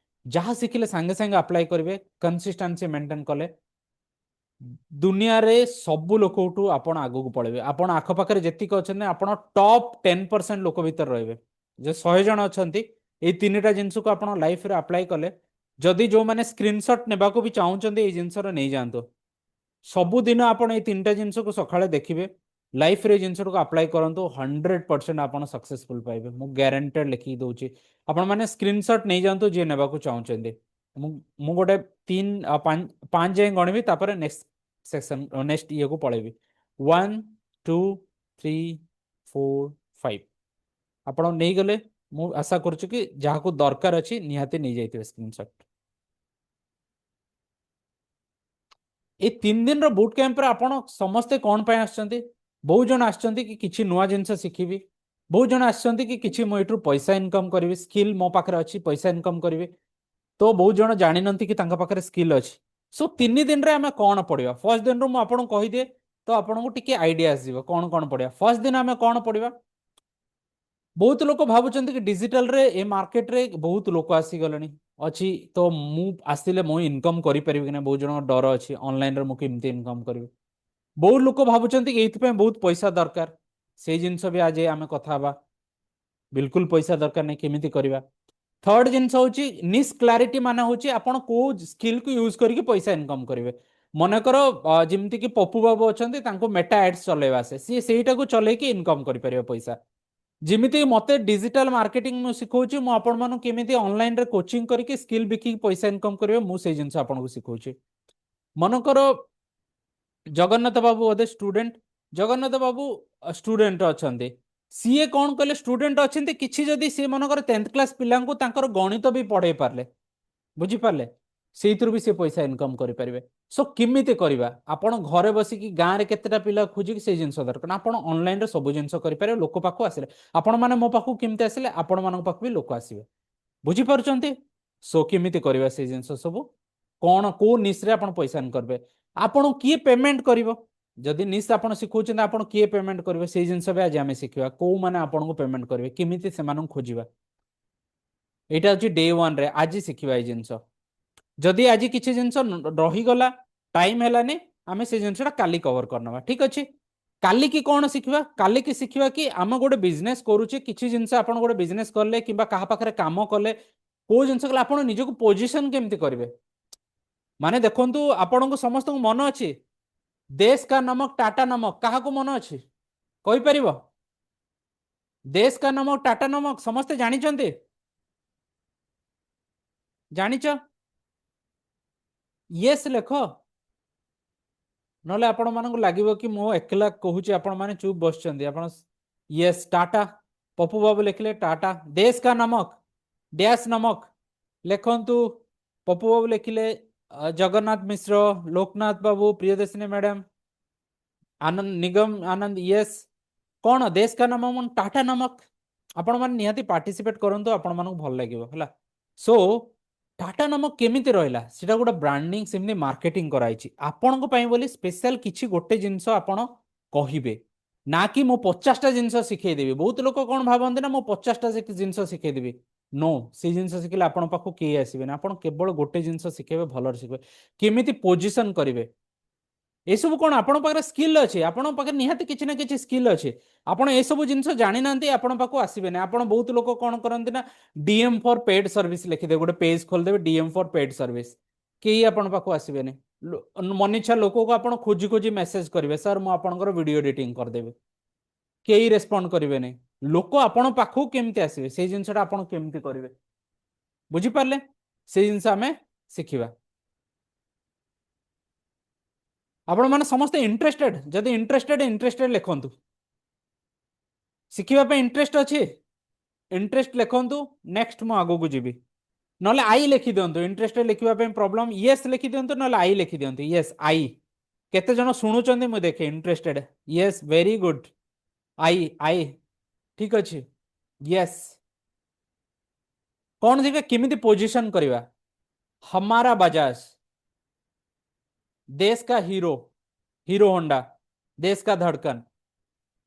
जहाँ शिखिले सांगे सांगे अप्लाई करेंगे, कंसिस्टेंसी मेंटेन कले दुनिया रे सबु लोक आपण आगु को पळेबे। आपण आखपाखरे जेतिक अछन आपण टॉप 10% लोक भीतर रहबे। जे 100 जन अछंती, ए तीनटा जिंस को आपण लाइफ रे अप्लाई कले, जदि जो माने स्क्रीनशॉट नेबा को भी चाहउचंदी ए जिंस रो नै जानतो। सबु दिन आपण ए तीनटा जिंस को सखाळे देखिबे, लाइफ रे जिंस को अप्लाई करंतो, 100% आपण सक्सेसफुल पाइबे। मु गारंटेड लिखि दोची, आपण माने स्क्रीनशॉट नै जानतो जे नेबा को चाहउचंदी। मु गोटे 3 5 जाय गणबी, तापर नेक्स्ट सेक्शन नेक्स्ट ये को पळेबी। 1 2 3 4 5। ଆପଣ ନେଇଗଲେ ମୁଁ ଆଶା କରୁଛୁ କି ଯାହାକୁ ଦରକାର ଅଛି ନିହାତି ନେଇଯାଇଥିବେ ସ୍କ୍ରିନଶଟ୍। এই 3 ଦିନର ବୁଟ୍ କ୍ୟାମ୍ପରେ ଆପଣ ସମସ୍ତେ କ'ଣ ପାଇଁ ଆସିଛନ୍ତି? ବହୁତ ଜଣ ଆସିଛନ୍ତି କି କିଛି ନୂଆ ଜିନିଷ ଶିଖିବି, ବହୁତ ଜଣ ଆସିଛନ୍ତି କି କିଛି ମୁଁ ଏଠୁ ପଇସା ଇନକମ୍ କରିବି, ସ୍କିଲ୍ ମୋ ପାଖରେ ଅଛି ପଇସା ଇନକମ୍ କରିବି। ତ ବହୁତ ଜଣ ଜାଣିନାହାନ୍ତି କି ତାଙ୍କ ପାଖରେ ସ୍କିଲ୍ ଅଛି। ସୋ 3 ଦିନରେ ଆମେ କ'ଣ ପଢିବା? ଫାର୍ଷ୍ଟ ଦିନରୁ ମୁଁ ଆପଣଙ୍କୁ କହିଦିଏ ତ ଆପଣଙ୍କୁ ଟିକେ ଆଇଡିଆ ଆସିଯିବ କ'ଣ କ'ଣ ପଢିବା। ଫାର୍ଷ୍ଟ ଦିନ ଆମେ କ'ଣ ପଢିବା? ବହୁତ ଲୋକ ଭାବୁଛନ୍ତି କି ଡିଜିଟାଲରେ ଏ ମାର୍କେଟରେ ବହୁତ ଲୋକ ଆସିଗଲେଣି ଅଛି, ତ ମୁଁ ଆସିଲେ ମୁଁ ଇନକମ୍ କରିପାରିବି କି ନା, ବହୁତ ଜଣଙ୍କ ଡର ଅଛି ଅନଲାଇନରେ ମୁଁ କେମିତି ଇନକମ୍ କରିବି। ବହୁତ ଲୋକ ଭାବୁଛନ୍ତି କି ଏଇଥିପାଇଁ ବହୁତ ପଇସା ଦରକାର, ସେଇ ଜିନିଷ ବି ଆଜି ଆମେ କଥା ହେବା। ବିଲକୁଲ ପଇସା ଦରକାର ନାହିଁ, କେମିତି କରିବା। ଥର୍ଡ ଜିନିଷ ହଉଛି ନିସ୍ କ୍ଲାରିଟି, ମାନେ ହଉଛି ଆପଣ କୋଉ ସ୍କିଲ୍କୁ ୟୁଜ୍ କରିକି ପଇସା ଇନକମ୍ କରିବେ। ମନେକର ଯେମିତିକି ପପୁ ବାବୁ ଅଛନ୍ତି, ତାଙ୍କୁ ମେଟା ଆଡ୍ସ ଚଲେଇବା ଆସେ, ସିଏ ସେଇଟାକୁ ଚଲେଇକି ଇନକମ୍ କରିପାରିବେ ପଇସା। ଯେମିତି ମତେ ଡିଜିଟାଲ ମାର୍କେଟିଂ ମୁଁ ଶିଖଉଛି, ମୁଁ ଆପଣମାନଙ୍କୁ କେମିତି ଅନଲାଇନରେ କୋଚିଂ କରିକି ସ୍କିଲ୍ ବିକିକି ପଇସା ଇନକମ୍ କରିବେ, ମୁଁ ସେଇ ଜିନିଷ ଆପଣଙ୍କୁ ଶିଖଉଛି। ମନେକର ଜଗନ୍ନାଥ ବାବୁ ବୋଧେ ଷ୍ଟୁଡେଣ୍ଟ, ଜଗନ୍ନାଥ ବାବୁ ଷ୍ଟୁଡେଣ୍ଟ ଅଛନ୍ତି, ସିଏ କ'ଣ କଲେ, ଷ୍ଟୁଡେଣ୍ଟ ଅଛନ୍ତି କିଛି, ଯଦି ସିଏ ମନେକର 10th କ୍ଲାସ୍ ପିଲାଙ୍କୁ ତାଙ୍କର ଗଣିତ ବି ପଢେଇ ପାରିଲେ, ବୁଝିପାରିଲେ, ସେଇଥିରୁ ବି ସେ ପଇସା ଇନକମ୍ କରିପାରିବେ। ସୋ କେମିତି କରିବା? ଆପଣ ଘରେ ବସିକି ଗାଁରେ କେତେଟା ପିଲା ଖୋଜିକି ସେଇ ଜିନିଷ ଦରକାର, ଆପଣ ଅନଲାଇନରେ ସବୁ ଜିନିଷ କରିପାରିବେ। ଲୋକ ପାଖକୁ ଆସିଲେ, ଆପଣମାନେ ମୋ ପାଖକୁ କେମିତି ଆସିଲେ, ଆପଣମାନଙ୍କ ପାଖକୁ ବି ଲୋକ ଆସିବେ, ବୁଝିପାରୁଛନ୍ତି? ସୋ କେମିତି କରିବା ସେଇ ଜିନିଷ ସବୁ, କ'ଣ କୋଉ ନିସ୍ରେ ଆପଣ ପଇସା ଇନକମ୍ କରିବେ, ଆପଣ କିଏ ପେମେଣ୍ଟ କରିବ, ଯଦି ନିସ୍ ଆପଣ ଶିଖଉଛନ୍ତି ଆପଣ କିଏ ପେମେଣ୍ଟ କରିବେ, ସେଇ ଜିନିଷ ବି ଆଜି ଆମେ ଶିଖିବା। କୋଉମାନେ ଆପଣଙ୍କୁ ପେମେଣ୍ଟ କରିବେ, କେମିତି ସେମାନଙ୍କୁ ଖୋଜିବା, ଏଇଟା ହଉଛି ଡେ 1ରେ ଆଜି ଶିଖିବା ଏଇ ଜିନିଷ। ଯଦି ଆଜି କିଛି ଜିନିଷ ରହିଗଲା, ଟାଇମ ହେଲାନି, ଆମେ ସେ ଜିନିଷଟା କାଲି କଭର କରିନେବା, ଠିକ ଅଛି। କାଲିକି କ'ଣ ଶିଖିବା? କାଲିକି ଶିଖିବା କି ଆମେ ଗୋଟେ ବିଜନେସ୍ କରୁଛେ, କିଛି ଜିନିଷ ଆପଣ ଗୋଟେ ବିଜନେସ୍ କଲେ କିମ୍ବା କାହା ପାଖରେ କାମ କଲେ, କୋଉ ଜିନିଷ କଲେ ଆପଣ ନିଜକୁ ପୋଜିସନ କେମିତି କରିବେ। ମାନେ ଦେଖନ୍ତୁ, ଆପଣଙ୍କୁ ସମସ୍ତଙ୍କୁ ମନେ ଅଛି ଦେଶ କା ନମକ ଟାଟା ନମକ, କାହାକୁ ମନେ ଅଛି କହିପାରିବ? ଦେଶ କା ନମକ ଟାଟା ନମକ ସମସ୍ତେ ଜାଣିଛନ୍ତି? ଜାଣିଛ? ୟେସ୍ ଲେଖ, ନହେଲେ ଆପଣମାନଙ୍କୁ ଲାଗିବ କି ମୁଁ ଏକଲା କହୁଛି, ଆପଣମାନେ ଚୁପ୍ ବସିଛନ୍ତି। ଆପଣ ୟେସ୍, ଟାଟା, ପପୁ ବାବୁ ଲେଖିଲେ ଟାଟା। ଦେଶ କା ନମକ ଡ୍ୟାସ୍ ନମକ ଲେଖନ୍ତୁ, ପପୁ ବାବୁ ଲେଖିଲେ ଜଗନ୍ନାଥ ମିଶ୍ର, ଲୋକନାଥ ବାବୁ, ପ୍ରିୟଦର୍ଶିନୀ ମ୍ୟାଡାମ, ଆନନ୍ଦ ନିଗମ ଆନନ୍ଦ, ୟେସ୍। କ'ଣ ଦେଶ କା ନମକ ଟାଟା ନମକ, ଆପଣମାନେ ନିହାତି ପାର୍ଟିସିପେଟ୍ କରନ୍ତୁ, ଆପଣମାନଙ୍କୁ ଭଲ ଲାଗିବ ହେଲା। ସୋ ଟାଟା ନମକ କେମିତି ରହିଲା, ସେଟା ଗୋଟେ ବ୍ରାଣ୍ଡିଂ, ସେମିତି ମାର୍କେଟିଂ କରାଯାଇଛି ଆପଣଙ୍କ ପାଇଁ ବୋଲି ସ୍ପେଶାଲ। କିଛି ଗୋଟେ ଜିନିଷ ଆପଣ କହିବେ ନା କି ମୁଁ 50ଟା ଜିନିଷ ଶିଖେଇଦେବି। ବହୁତ ଲୋକ କ'ଣ ଭାବନ୍ତି ନା ମୁଁ 50ଟା ଜିନିଷ ଶିଖେଇଦେବି, नो, ସେଇ ଜିନିଷ ଶିଖିଲେ ଆପଣଙ୍କ ପାଖକୁ କେହି ଆସିବେନି। ଆପଣ କେବଳ ଗୋଟେ ଜିନିଷ ଶିଖେଇବେ, ଭଲରେ ଶିଖେଇବେ, କେମିତି ପୋଜିସନ କରିବେ। ଏସବୁ କ'ଣ ଆପଣଙ୍କ ପାଖରେ ସ୍କିଲ୍ ଅଛି, ଆପଣଙ୍କ ପାଖରେ ନିହାତି କିଛି ନା କିଛି ସ୍କିଲ୍ ଅଛି। ଆପଣ ଏସବୁ ଜିନିଷ ଜାଣିନାହାନ୍ତି, ଆପଣଙ୍କ ପାଖକୁ ଆସିବେନି। ଆପଣ ବହୁତ ଲୋକ କ'ଣ କରନ୍ତି ନା DM ଫର୍ ପେଡ୍ ସର୍ଭିସ୍ ଲେଖିଦେବେ, ଗୋଟେ ପେଜ୍ ଖୋଲିଦେବେ DM ଫର୍ ପେଡ୍ ସର୍ଭିସ୍, କେହି ଆପଣଙ୍କ ପାଖକୁ ଆସିବେନି। ମନିଚ୍ଛା ଲୋକକୁ ଆପଣ ଖୋଜି ଖୋଜି ମେସେଜ କରିବେ, ସାର୍ ମୁଁ ଆପଣଙ୍କର ଭିଡ଼ିଓ ଏଡିଟିଂ କରିଦେବି, କେହି ରେସ୍ପଣ୍ଡ କରିବେନି। ଲୋକ ଆପଣଙ୍କ ପାଖକୁ କେମିତି ଆସିବେ, ସେଇ ଜିନିଷଟା ଆପଣ କେମିତି କରିବେ, ବୁଝିପାରିଲେ? ସେଇ ଜିନିଷ ଆମେ ଶିଖିବା। ଆପଣମାନେ ସମସ୍ତେ ଇଣ୍ଟରେଷ୍ଟେଡ? ଯଦି ଇଣ୍ଟରେଷ୍ଟେଡ ଲେଖନ୍ତୁ। ଶିଖିବା ପାଇଁ ଇଣ୍ଟରେଷ୍ଟ ଅଛି, ଇଣ୍ଟରେଷ୍ଟ ଲେଖନ୍ତୁ, ନେକ୍ସଟ ମୁଁ ଆଗକୁ ଯିବି। ନହେଲେ ଆଇ ଲେଖିଦିଅନ୍ତୁ, ଇଣ୍ଟରେଷ୍ଟେଡ ଲେଖିବା ପାଇଁ ପ୍ରୋବ୍ଲେମ, ୟେସ୍ ଲେଖିଦିଅନ୍ତୁ, ନହେଲେ ଆଇ ଲେଖିଦିଅନ୍ତୁ, ୟେସ୍ ଆଇ। କେତେ ଜଣ ଶୁଣୁଛନ୍ତି ମୁଁ ଦେଖେ, interested, Yes, very good, I, ଠିକ ଅଛି, ୟେସ୍। କ'ଣ ଦେଖିବା କେମିତି ପୋଜିସନ କରିବା, हमारा बजाज, देश का हीरो, हीरो होंडा, देश का धड़कन,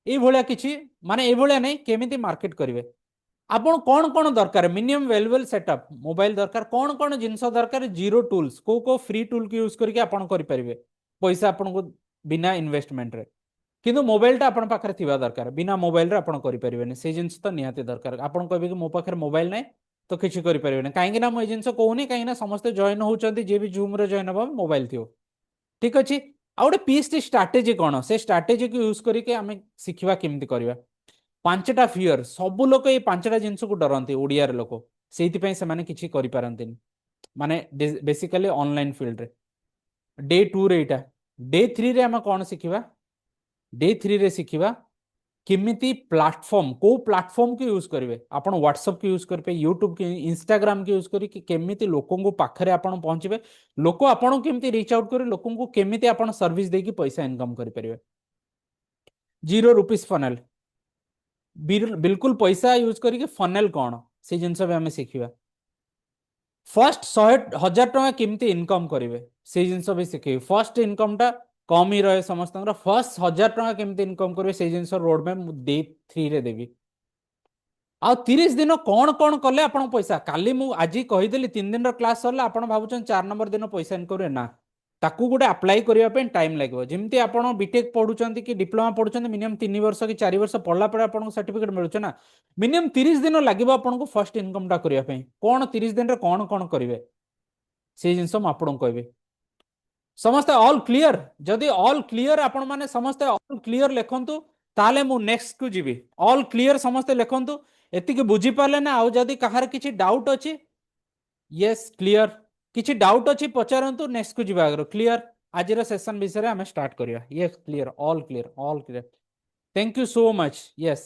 এইভଳିଆ କିଛି, ମାନେ এইଭଳିଆ ନାହିଁ, କେମିତି ମାର୍କେଟ କରିବେ। ଆପଣ କ'ଣ କ'ଣ ଦରକାର, ମିନିମମ୍ ଭ୍ୟାଲୁଏବଲ୍ ସେଟଅପ୍, ମୋବାଇଲ ଦରକାର, କ'ଣ କ'ଣ ଜିନିଷ ଦରକାର, ଜିରୋ ଟୁଲ୍ସ, କୋଉ କୋଉ ଫ୍ରି ଟୁଲକୁ ୟୁଜ୍ କରିକି ଆପଣ କରିପାରିବେ ପଇସା ଆପଣଙ୍କୁ ବିନା ଇନଭେଷ୍ଟମେଣ୍ଟରେ। କିନ୍ତୁ ମୋବାଇଲଟା ଆପଣଙ୍କ ପାଖରେ ଥିବା ଦରକାର, ବିନା ମୋବାଇଲରେ ଆପଣ କରିପାରିବେନି, ସେଇ ଜିନିଷ ତ ନିହାତି ଦରକାର। ଆପଣ କହିବେ କି ମୋ ପାଖରେ ମୋବାଇଲ ନାହିଁ ତ କିଛି କରିପାରିବେନି, କାହିଁକି ନା ମୁଁ ଏଇ ଜିନିଷ କହୁନି, କାହିଁକି ନା ସମସ୍ତେ ଜଏନ୍ ହଉଛନ୍ତି, ଯିଏ ବି ଜୁମ୍ରେ ଜଏନ୍ ହବ ମୋବାଇଲ ଥିବ, ଠିକ ଅଛି। ଆଉ ଗୋଟେ ପିସ୍ ଷ୍ଟ୍ରାଟେଜି କ'ଣ, ସେ ଷ୍ଟ୍ରାଟେଜିକୁ ୟୁଜ୍ କରିକି ଆମେ ଶିଖିବା କେମିତି କରିବା। 5ଟା ଫିୟର, ସବୁ ଲୋକ ଏଇ 5ଟା ଜିନିଷକୁ ଡରନ୍ତି, ଓଡ଼ିଆର ଲୋକ, ସେଇଥିପାଇଁ ସେମାନେ କିଛି କରିପାରନ୍ତିନି, ମାନେ ବେସିକାଲି ଅନଲାଇନ ଫିଲ୍ଡରେ। ଡେ 2ରେ ଏଇଟା, ଡେ 3ରେ ଆମେ କ'ଣ ଶିଖିବା, ଡେ 3ରେ ଶିଖିବା केमिति प्लेटफॉर्म को प्लेटफॉर्म की यूज करेंगे आपण व्हाट्सएप की यूज करेंगे यूट्यूब की इंस्टाग्राम की यूज करी केमिति लोकों को पाखरे आपण पहुंचबे लोक आपण केमिति रीच आउट करे लोकों को केमिति आपण सर्विस देकी पैसा इनकम करि परिबे 0 रुपीस फनेल बिल्कुल पैसा यूज करके फनेल कौन से जिनस भी आम शिखा फर्स्ट 100,000 टका केमती इनकम करेंगे से जिनस भी शिखे फर्स्ट इनकम टा कम ही रहे समस्त फर्स्ट 1,000 टका केमती इनकम करेंगे से जिनस रोड मैप डे 3 रे देवी आ 30 दिन कौन कौन कले आप पैसा काली मु आज कहीदेली 3 दिन क्लास सरला आप भावुन 4 नंबर दिन पैसा इनकम ना ताकू गोटे अप्लाई करने टाइम लगे जमी आप बीटेक पढ़ुं कि डिप्लोमा पढ़ुं मिनिमम 3 वर्ष कि 4 वर्ष पढ़ला आपको सर्टिफिकेट मिलूँ ना मिनिमम 30 दिन लगे आपको फर्स्ट इनकम टा करने कौन 30 दिन कौन कौन करेंगे से जिनस मुझे कहबी समस्ते ऑल क्लियर जदि ऑल क्लियर आपण माने समस्ते ऑल क्लियर लिखंतु ताले मु नेक्स्ट को जीवी ऑल क्लियर समस्ते लिखंतु एतिके बुझी पाले ना आउ जदि कहार किछि डाउट अछि यस क्लियर किछि डाउट अछि पचारंतु नेक्स्ट को जीवा आगर क्लियर आज रो सेशन विषय रे हमें स्टार्ट करिया yes clear all clear thank you so much yes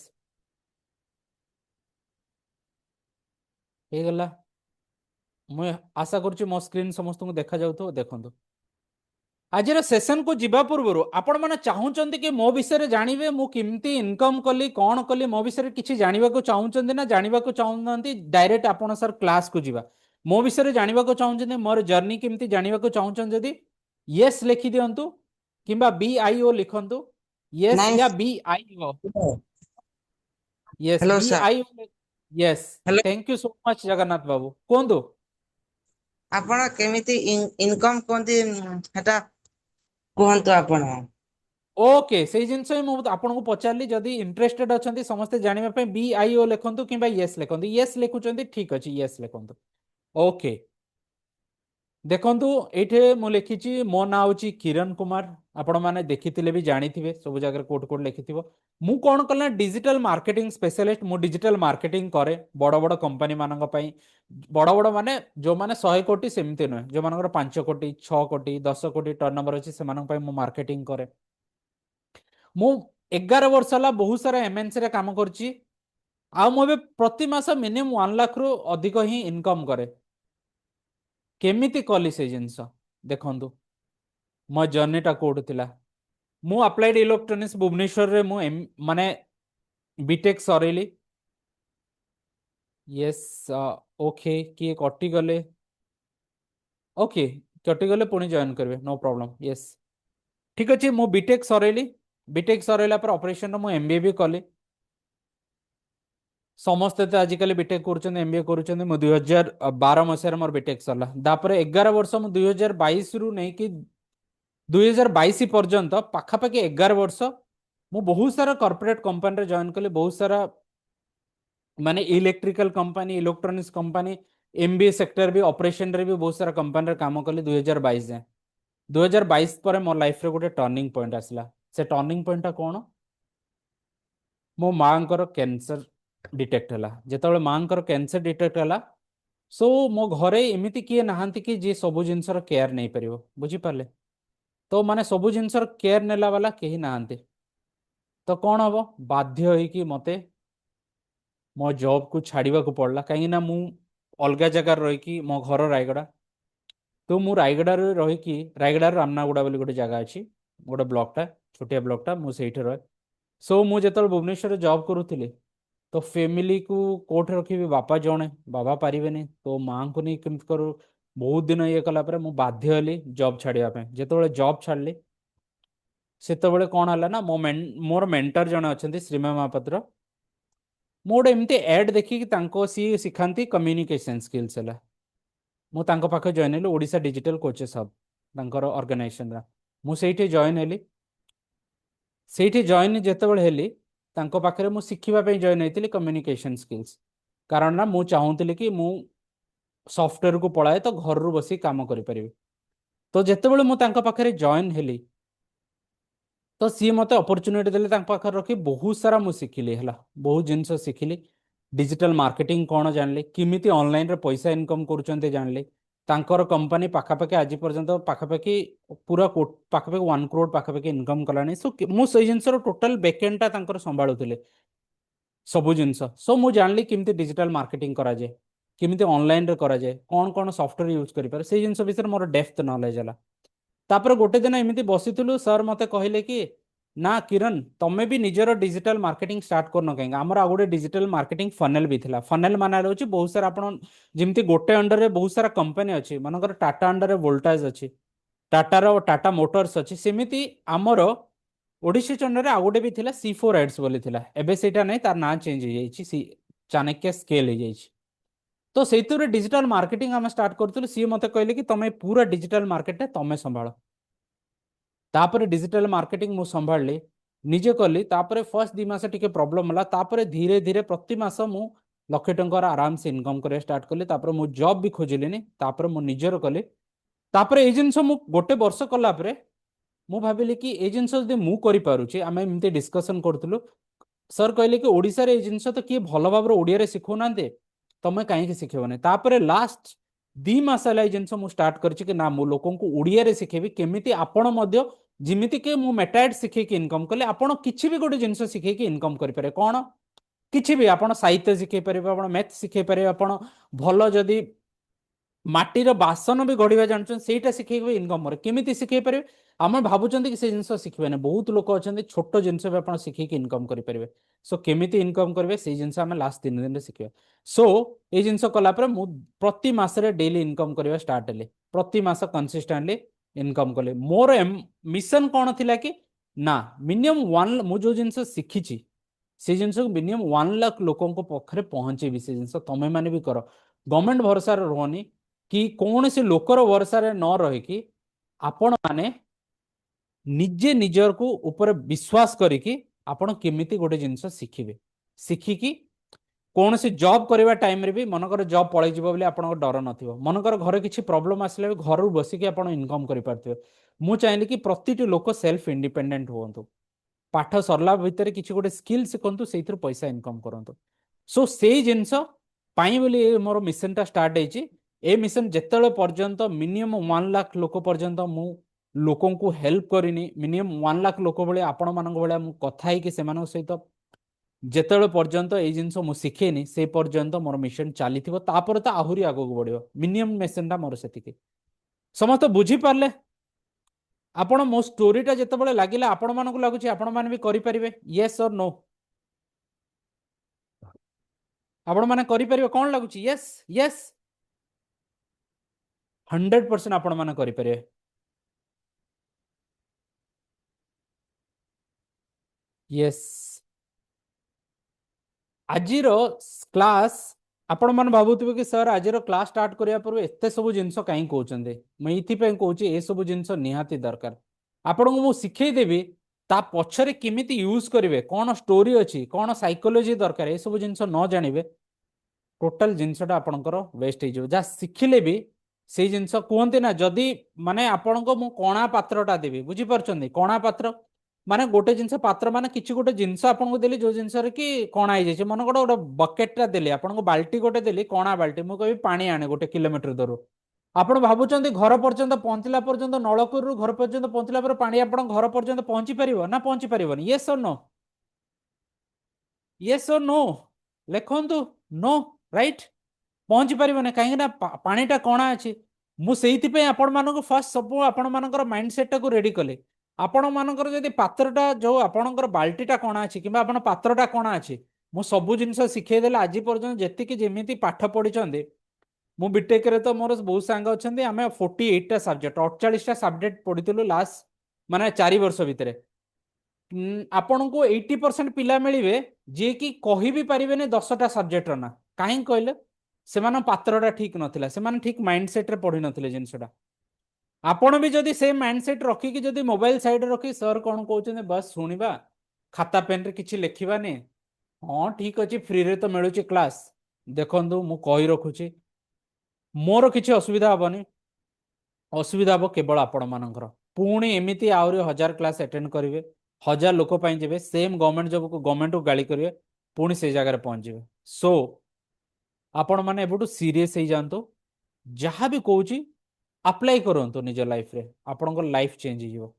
हे गला मु आशा करछि मो स्क्रीन समस्त को देखा जाउ तो देखंतु आज सेशन को जीवा पूर्व आपण मैंने चाहूँगी कि मो विषय जानवे मुझे इनकम कली कौन कली मो विषय किसी जानवा चाहूँगी ना जानवा चाहूँगी डायरेक्ट आपण सर क्लास को जीवा मो विषय जानवा चाहूँगी मोर जर्नी केमती जानवा चाहूँ जदि येस लिखि दिंतु कि BIO लिखंतु येस नाइन या BIO yes hello sir BIO yes hello thank you so much Jagannath babu कहतु आपण केमिति इनकम कोंती हटा कहंतु आपण ओके से जिनस आपको पचारि जदि इंटरेस्टेड अच्छा समस्ते जानवाई BIO लिखु कि येस लिखु येस लिखुं ठीक अच्छे येस लिखु ओके देखु ये मुझे लिखी मो ना हूँ किरण कुमार आपण मैंने देखी भी जानी थे सब जगह कोट कोट लिखि मु कौन कल डिजिटल मार्केटिंग स्पेशलिस्ट मु डिजिटल मार्केटिंग करे बड़ बड़ कंपनी मान बड़ बड़ माने जो माने 100 कोटी सेमती नुहे जो मान 5 कोटी 6 कोटी 10 कोटी टर्न ओवर अच्छी से मार्केटिंग करे मु 11 वर्ष है बहुत सारा MNC रे काम करछि आ मु प्रति मास मिनिमम 1 लाख रु अधिक ही इनकम करे केमिति कली से जिनस देखंतु मो जर्नीटा कोड थिला मु अप्लाइड इलेक्ट्रोनिक्स भुवनेश्वर रे मु माने बीटेक सरेली यस ओके किए कटि गले ओके कटि गले पुणी जॉइन करबे नो प्रॉब्लम यस ठीक अच्छे मु बीटेक सरेली बीटेक सरला पर ऑपरेशन मु MBA भी कली समस्ते तो आजिकल बीटेक कर MBA कर 2012 मसीह मोर बीटेक सरला तापर 11 वर्ष मु 2022 रु नहीं कि 2022 पर्यंत पाखापाखि 11 वर्ष मु बहुत सारा कॉर्पोरेट कंपनी रे जॉइन कली बहुत सारा माने electrical company electronics company MBA sector भी ऑपरेशन रे भी बहुत सारा कंपनी रे काम कली 2022 जाए 2022 पर मोर लाइफ रे गोटे टर्निंग पॉइंट आसला से टर्निंग पॉइंट कौन मो मांकर कैंसर डिटेक्ट है जिते मांकर कैंसर डिटेक्ट है सो मो घरे एमती किए नहांती कि जी सब जिनसर केयर नहीं पार बुझीपारे तो माने सब जिनसर केयर नेला वाला कहीं नहांती तो कौन हम बाध्य होइकी मते मो जॉब को छाड़वा को पड़ला कहीं मु अलग जगार रहीकि मो घर रायगड़ा तो मु रायगड़ा रहीकि रायगड़ा रामनागुड़ा बोली गोटे जगह अच्छी गोटे ब्लॉकटा छोटिया ब्लॉकटा मुझे रहे सो मुझे भुवनेश्वर जॉब करूली तो फैमिली को कोठ रखी बापा जड़े बाबा पारे तो माँ को नहीं कम करूँ बहुत दिन ये कलापर मुझे बाध्य हली जॉब छाड़ापी जो जॉब छाड़ी से कौन है ना मोर मेंटर जड़े अच्छा श्रीमय महापात्र मु गोटे एमती एड देखिकी सी शिखाती कम्युनिकेशन स्किल्स है मुझे पाखे जॉइन हेली Odisha digital coaches hub organization मुझे जॉइन हेली से जॉइन जिते हेली पाखे मुझे शिखापी जॉइन होती कम्युनिकेशन स्किल्स कारण ना मुझे चाहूली कि मु सॉफ्टवेयर को पलाए तो घर रू बसी काम करें तो जिते मुझे जॉइन हेली तो सी मत अपॉर्चुनिटी देले पाखे रखी बहुत सारा मुझे शिखिली है बहुत जिनस शिखिली डिजिटल मार्केटिंग कौन जानली किमिति ऑनलाइन रे पैसा इनकम करुचंते जानली ତାଙ୍କର କମ୍ପାନୀ ପାଖାପାଖି ଆଜି ପର୍ଯ୍ୟନ୍ତ ପାଖାପାଖି ପୁରା ପାଖାପାଖି 1 crore ପାଖାପାଖି ଇନକମ୍ କଲାଣି। ସୋ ମୁଁ ସେଇ ଜିନିଷର ଟୋଟାଲ ବ୍ୟାକଏଣ୍ଡଟା ତାଙ୍କର ସମ୍ଭାଳୁଥିଲେ ସବୁ ଜିନିଷ। ସୋ ମୁଁ ଜାଣିଲି କେମିତି ଡିଜିଟାଲ ମାର୍କେଟିଂ କରାଯାଏ, କେମିତି ଅନଲାଇନରେ କରାଯାଏ, କ'ଣ କ'ଣ ସଫ୍ଟୱେର ୟୁଜ୍ କରିପାରେ, ସେଇ ଜିନିଷ ବିଷୟରେ ମୋର ଡେପ୍ଥ ନଲେଜ ହେଲା। ତାପରେ ଗୋଟେ ଦିନ ଏମିତି ବସିଥିଲୁ, ସାର୍ ମତେ କହିଲେ କି ନା କିରଣ ତମେ ବି ନିଜର ଡିଜିଟାଲ ମାର୍କେଟିଂ ଷ୍ଟାର୍ଟ କରୁନ କାହିଁକି। ଆମର ଆଉ ଗୋଟେ ଡିଜିଟାଲ ମାର୍କେଟିଂ ଫନେଲ ବି ଥିଲା। ଫନେଲ ମାନେ ହେଉଛି ବହୁତ ସାରା ଆପଣ ଯେମିତି ଗୋଟେ ଅଣ୍ଡରରେ ବହୁତ ସାରା କମ୍ପାନୀ ଅଛି, ମନେକର ଟାଟା ଅଣ୍ଡରରେ ଭୋଲ୍ଟାଜ ଅଛି, ଟାଟା ମୋଟର୍ସ ଅଛି, ସେମିତି ଆମର ଓଡିଶୀ ଚଣ୍ଡରେ ଆଉ ଗୋଟେ ବି ଥିଲା C4 ଏଡ୍ସ ବୋଲି ଥିଲା। ଏବେ ସେଇଟା ନାହିଁ, ତାର ନାଁ ଚେଞ୍ଜ ହେଇଯାଇଛି, ଚାଣକ୍ୟ ସ୍କେଲ ହେଇଯାଇଛି। ତ ସେଇଥିରେ ଡିଜିଟାଲ ମାର୍କେଟିଂ ଆମେ ଷ୍ଟାର୍ଟ କରୁଥିଲୁ। ସିଏ ମତେ କହିଲେ କି ତମେ ପୁରା ଡିଜିଟାଲ ମାର୍କେଟଟା ତମେ ସମ୍ଭାଳ। ତାପରେ ଡିଜିଟାଲ ମାର୍କେଟିଂ ମୁଁ ସମ୍ଭାଳିଲି, ନିଜେ କଲି। ତାପରେ ଫର୍ଷ୍ଟ 2 ମାସ ଟିକେ ପ୍ରୋବ୍ଲେମ ହେଲା, ତାପରେ ଧୀରେ ଧୀରେ ପ୍ରତି ମାସ ମୁଁ 1,00,000 ଟଙ୍କାର ଆରାମସେ ଇନକମ୍ କରିବା ଷ୍ଟାର୍ଟ କଲି। ତାପରେ ମୁଁ ଜବ୍ ବି ଖୋଜିଲିନି, ତାପରେ ମୁଁ ନିଜର କଲି। ତାପରେ ଏଇ ଜିନିଷ ମୁଁ ଗୋଟେ ବର୍ଷ କଲା ପରେ ମୁଁ ଭାବିଲି କି ଏଇ ଜିନିଷ ଯଦି ମୁଁ କରିପାରୁଛି, ଆମେ ଏମିତି ଡିସ୍କସନ୍ କରୁଥିଲୁ, ସାର୍ କହିଲେ କି ଓଡ଼ିଶାରେ ଏଇ ଜିନିଷ ତ କିଏ ଭଲ ଭାବରେ ଓଡ଼ିଆରେ ଶିଖଉନାହାନ୍ତି, ତମେ କାହିଁକି ଶିଖେଇବନି। ତାପରେ ଲାଷ୍ଟ 2 ମାସ ହେଲା ଏଇ ଜିନିଷ ମୁଁ ଷ୍ଟାର୍ଟ କରିଛି କି ନା ମୁଁ ଲୋକଙ୍କୁ ଓଡ଼ିଆରେ ଶିଖେଇବି, କେମିତି ଆପଣ ମଧ୍ୟ ଯେମିତିକି ମୁଁ ମେଟାଏଡ୍ ଶିଖେଇକି ଇନକମ୍ କଲେ, ଆପଣ କିଛି ବି ଗୋଟେ ଜିନିଷ ଶିଖେଇକି ଇନକମ୍ କରିପାରିବେ। କ'ଣ କିଛି ବି, ଆପଣ ସାହିତ୍ୟ ଶିଖେଇ ପାରିବେ, ଆପଣ ମ୍ୟାଥ୍ ଶିଖେଇ ପାରିବେ, ଆପଣ ଭଲ ଯଦି ମାଟିର ବାସନ ବି ଗଢ଼ିବା ଜାଣିଛନ୍ତି ସେଇଟା ଶିଖେଇକି ଇନକମ୍ କରିବେ। କେମିତି ଶିଖେଇ ପାରିବେ? ଆମେ ଭାବୁଛନ୍ତି କି ସେ ଜିନିଷ ଶିଖିବେନି, ବହୁତ ଲୋକ ଅଛନ୍ତି ଛୋଟ ଜିନିଷ ବି ଆପଣ ଶିଖେଇକି ଇନକମ୍ କରିପାରିବେ। ସୋ କେମିତି ଇନକମ୍ କରିବେ ସେଇ ଜିନିଷ ଆମେ ଲାଷ୍ଟ 3 ଦିନରେ ଶିଖିବା। ସୋ ଏଇ ଜିନିଷ କଲା ପରେ ମୁଁ ପ୍ରତି ମାସରେ ଡେଲି ଇନକମ୍ କରିବା ଷ୍ଟାର୍ଟ ହେଲି, ପ୍ରତି ମାସ କନସିଷ୍ଟାଣ୍ଟଲି ଇନକମ୍ କଲି। ମୋର ମିଶନ କ'ଣ ଥିଲା କି ନା ମିନିମମ୍ ମୁଁ ଯୋଉ ଜିନିଷ ଶିଖିଛି ସେ ଜିନିଷକୁ ମିନିମମ୍ 1 ଲାખ ଲୋକଙ୍କ ପାଖରେ ପହଞ୍ଚେଇବି। ସେ ଜିନିଷ ତମେ ମାନେ ବି କର, ଗଭର୍ଣ୍ଣମେଣ୍ଟ ଭରସାରେ ରୁହନି କି କୌଣସି ଲୋକର ଭରସାରେ ନ ରହିକି ଆପଣ ମାନେ ନିଜେ ନିଜକୁ ଉପରେ ବିଶ୍ୱାସ କରିକି ଆପଣ କେମିତି ଗୋଟେ ଜିନିଷ ଶିଖିବେ, ଶିଖିକି କୌଣସି ଜବ୍ କରିବା ଟାଇମରେ ବି ମନେକର ଜବ୍ ପଳେଇଯିବ ବୋଲି ଆପଣଙ୍କ ଡର ନଥିବ, ମନେକର ଘରେ କିଛି ପ୍ରୋବ୍ଲେମ ଆସିଲେ ବି ଘରୁ ବସିକି ଆପଣ ଇନକମ୍ କରିପାରୁଥିବେ। ମୁଁ ଚାହିଁଲି କି ପ୍ରତିଟି ଲୋକ ସେଲ୍ଫ ଇଣ୍ଡିପେଣ୍ଡେଣ୍ଟ ହୁଅନ୍ତୁ, ପାଠ ସରିଲା ଭିତରେ କିଛି ଗୋଟେ ସ୍କିଲ୍ ଶିଖନ୍ତୁ, ସେଇଥିରୁ ପଇସା ଇନକମ୍ କରନ୍ତୁ। ସୋ ସେଇ ଜିନିଷ ପାଇଁ ବୋଲି ମୋର ମିଶନଟା ଷ୍ଟାର୍ଟ ହେଇଛି। ଏ ମିଶନ ଯେତେବେଳେ ପର୍ଯ୍ୟନ୍ତ ମିନିମମ୍ 1 ଲାખ ଲୋକ ପର୍ଯ୍ୟନ୍ତ ମୁଁ ଲୋକଙ୍କୁ ହେଲ୍ପ କରିନି, ମିନିମମ୍ 1 ଲାখ ଲୋକ ଭଳିଆ ଆପଣମାନଙ୍କ ଭଳିଆ ମୁଁ କଥା ହେଇକି ସେମାନଙ୍କ ସହିତ ଯେତେବେଳେ ପର୍ଯ୍ୟନ୍ତ ଏଇ ଜିନିଷ ମୁଁ ଶିଖେନି, ସେ ପର୍ଯ୍ୟନ୍ତ ମୋର ମିଶନ ଚାଲିଥିବ। ତାପରେ ତ ଆହୁରି ଆଗକୁ ବଢିବ। ମିନିମମ୍ ମିଶନଟା ମୋର ସେତିକି। ସମସ୍ତେ ବୁଝିପାରିଲେ? ଆପଣ ମୋ ଷ୍ଟୋରିଟା ଯେତେବେଳେ ଲାଗିଲା ଆପଣମାନଙ୍କୁ ଲାଗୁଛି ଆପଣମାନେ ବି କରିପାରିବେ, ୟେସ୍ ଅର୍ ନୋ? ଆପଣମାନେ କରିପାରିବେ? କ'ଣ ଲାଗୁଛି? ୟେସ୍ ୟେସ୍ 100% ଆପଣମାନେ କରିପାରିବେ। ୟେସ୍। ଆଜିର କ୍ଲାସ୍ ଆପଣମାନେ ଭାବୁଥିବେ କି ସାର୍ ଆଜିର କ୍ଲାସ୍ ଷ୍ଟାର୍ଟ କରିବା ପୂର୍ବରୁ ଏତେ ସବୁ ଜିନିଷ କାହିଁ କହୁଛନ୍ତି? ମୁଁ ଏଇଥିପାଇଁ କହୁଛି ଏସବୁ ଜିନିଷ ନିହାତି ଦରକାର। ଆପଣଙ୍କୁ ମୁଁ ଶିଖେଇଦେବି ତା ପଛରେ କେମିତି ୟୁଜ୍ କରିବେ, କ'ଣ ଷ୍ଟୋରି ଅଛି, କ'ଣ ସାଇକୋଲୋଜି ଦରକାର, ଏସବୁ ଜିନିଷ ନ ଜାଣିବେ ଟୋଟାଲ ଜିନିଷଟା ଆପଣଙ୍କର ୱେଷ୍ଟ ହେଇଯିବ। ଯାହା ଶିଖିଲେ ବି ସେଇ ଜିନିଷ କୁହନ୍ତି ନା, ଯଦି ମାନେ ଆପଣଙ୍କ ମୁଁ କଣା ପାତ୍ରଟା ଦେବି, ବୁଝିପାରୁଛନ୍ତି? କଣା ପାତ୍ର ମାନେ ଗୋଟେ ଜିନିଷ ପାତ୍ର ମାନେ କିଛି ଗୋଟେ ଜିନିଷ ଆପଣଙ୍କୁ ଦେଲି ଯୋଉ ଜିନିଷରେ କି କଣା ହେଇଯାଇଛି, ମନେ ଗୋଟେ ବକେଟଟା ଦେଲି ଆପଣଙ୍କୁ, ବାଲ୍ଟି ଗୋଟେ ଦେଲି, କଣା ବାଲ୍ଟି, ମୁଁ କହିବି ପାଣି ଆଣେ 1 କିଲୋମିଟର ଦୂରରୁ। ଆପଣ ଭାବୁଛନ୍ତି ଘର ପର୍ଯ୍ୟନ୍ତ ପହଞ୍ଚିଲା ପର୍ଯ୍ୟନ୍ତ, ନଳକୂଅରୁ ଘର ପର୍ଯ୍ୟନ୍ତ ପହଞ୍ଚିଲା ପରେ ପାଣି ଆପଣଙ୍କ ଘର ପର୍ଯ୍ୟନ୍ତ ପହଞ୍ଚି ପାରିବ ନା ପହଞ୍ଚି ପାରିବନି? ୟେସ୍ ଅର୍ ନୋ? ୟେସ୍ ଅର୍ ନୋ ଲେଖନ୍ତୁ। No, right? ପହଞ୍ଚି ପାରିବନି, କାହିଁକି ନା ପାଣିଟା କଣା ଅଛି। ମୁଁ ସେଇଥିପାଇଁ ଆପଣମାନଙ୍କୁ ଫାର୍ଷ୍ଟ ସବୁ ଆପଣମାନଙ୍କର ମାଇଣ୍ଡ ସେଟ୍ଟାକୁ ରେଡି କଲି। ଆପଣମାନଙ୍କର ଯଦି ପାତ୍ରଟା ଯୋଉ ଆପଣଙ୍କର ବାଲ୍ଟିଟା କଣା ଅଛି କିମ୍ବା ଆପଣ ପାତ୍ରଟା କଣା ଅଛି, ମୁଁ ସବୁ ଜିନିଷ ଶିଖେଇଦେଲେ। ଆଜି ପର୍ଯ୍ୟନ୍ତ ଯେତିକି ଯେମିତି ପାଠ ପଢିଛନ୍ତି, ମୁଁ ବିଟେକରେ ତ ମୋର ବହୁତ ସାଙ୍ଗ ଅଛନ୍ତି, ଆମେ 48ଟା ସବଜେକ୍ଟ 48ଟା ସବଜେକ୍ଟ ପଢିଥିଲୁ ଲାଷ୍ଟ ମାନେ 4 ବର୍ଷ ଭିତରେ। ଆପଣଙ୍କୁ 80% ପିଲା ମିଳିବେ ଯିଏକି କହିବି ପାରିବେନି 10ଟା ସବଜେକ୍ଟର ନା। କାହିଁକି କହିଲେ? ସେମାନଙ୍କ ପାତ୍ରଟା ଠିକ ନଥିଲା, ସେମାନେ ଠିକ ମାଇଣ୍ଡ ସେଟ୍ରେ ପଢିନଥିଲେ ଜିନିଷଟା। ଆପଣ ବି ଯଦି ସେଇ ମାଇଣ୍ଡ ସେଟ୍ ରଖିକି ଯଦି ମୋବାଇଲ ସାଇଡରେ ରଖି ସାର୍ କ'ଣ କହୁଛନ୍ତି ବାସ୍ ଶୁଣିବା, ଖାତା ପେନ୍ରେ କିଛି ଲେଖିବାନି, ହଁ ଠିକ ଅଛି ଫ୍ରିରେ ତ ମିଳୁଛି କ୍ଲାସ୍, ଦେଖନ୍ତୁ ମୁଁ କହି ରଖୁଛି ମୋର କିଛି ଅସୁବିଧା ହବନି, ଅସୁବିଧା ହବ କେବଳ ଆପଣମାନଙ୍କର। ପୁଣି ଏମିତି ଆହୁରି 1000 କ୍ଲାସ୍ ଆଟେଣ୍ଡ କରିବେ, 1000 ଲୋକ ପାଇଁ ଯିବେ, ସେମ୍ ଗଭର୍ଣ୍ଣମେଣ୍ଟ ଜବକୁ ଗଭର୍ଣ୍ଣମେଣ୍ଟକୁ ଗାଳି କରିବେ, ପୁଣି ସେଇ ଜାଗାରେ ପହଞ୍ଚିବେ। ସୋ ଆପଣମାନେ ଏବେଠୁ ସିରିୟସ୍ ହେଇଯାଆନ୍ତୁ। जहाँ भी कहूँ अप्लाई करंतु निज लाइफ रे आपन लाइफ चेंज हो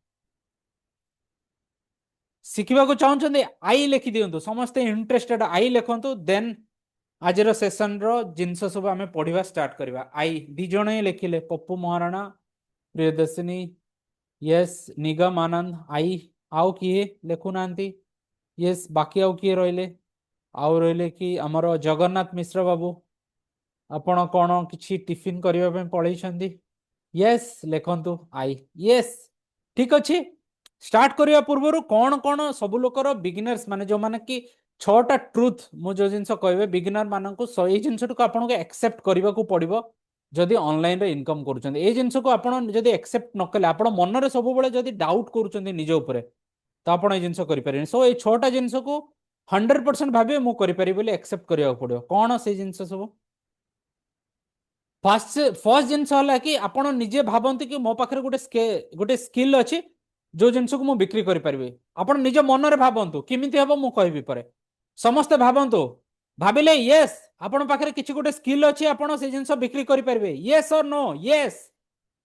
शिखा को चाहते आई लिखि दिंतु समस्ते इंटरेस्टेड आई लिखु देन आज सेसन जिनस सब आम पढ़ा स्टार्ट करवा आई दी जन ही लिखिले पप्पू महाराणा प्रियदर्शिनी यस निगम आनंद आई आउ किए लिखुना यस बाकी आउ किए रहिले आउ रहिले कि आमर जगन्नाथ मिश्र बाबू आपण कौन किसी टिफिन करने पलैंती यस लिखु आई यस ठीक अच्छे स्टार्ट करने पूर्व कौन कौन सब लोकर बिगिनर्स माने जो माने कि 6टा ट्रुथ मुझे जिन कहे बिगिनर मान जिनस आपको एक्सेप्ट करने को पड़ो जदि ऑनलाइन रे इनकम करुँच ये जिनस को आपड़ एक्सेप्ट न कले आप मनरे सब जदि डाउट करुँच निज उपर तो आप जिनस करें सो ये 6टा जिनस को 100% भावे मुझे एक्सेप्ट करने पड़ो कौन से जिनस सब फर्स्ट जिनस है कि आपड़ निजे भावती कि मो पाखे गोटे स्किल अच्छी जो जिनस को मुझे बिक्री करें आप निज मन भावतु किमी हम मुझे कहबी पर समस्ते भावतु भाविले यस आपण पाखे किसी गोटे स्किल अच्छी आपड़ से जिनस बिक्री करें यस और नो यस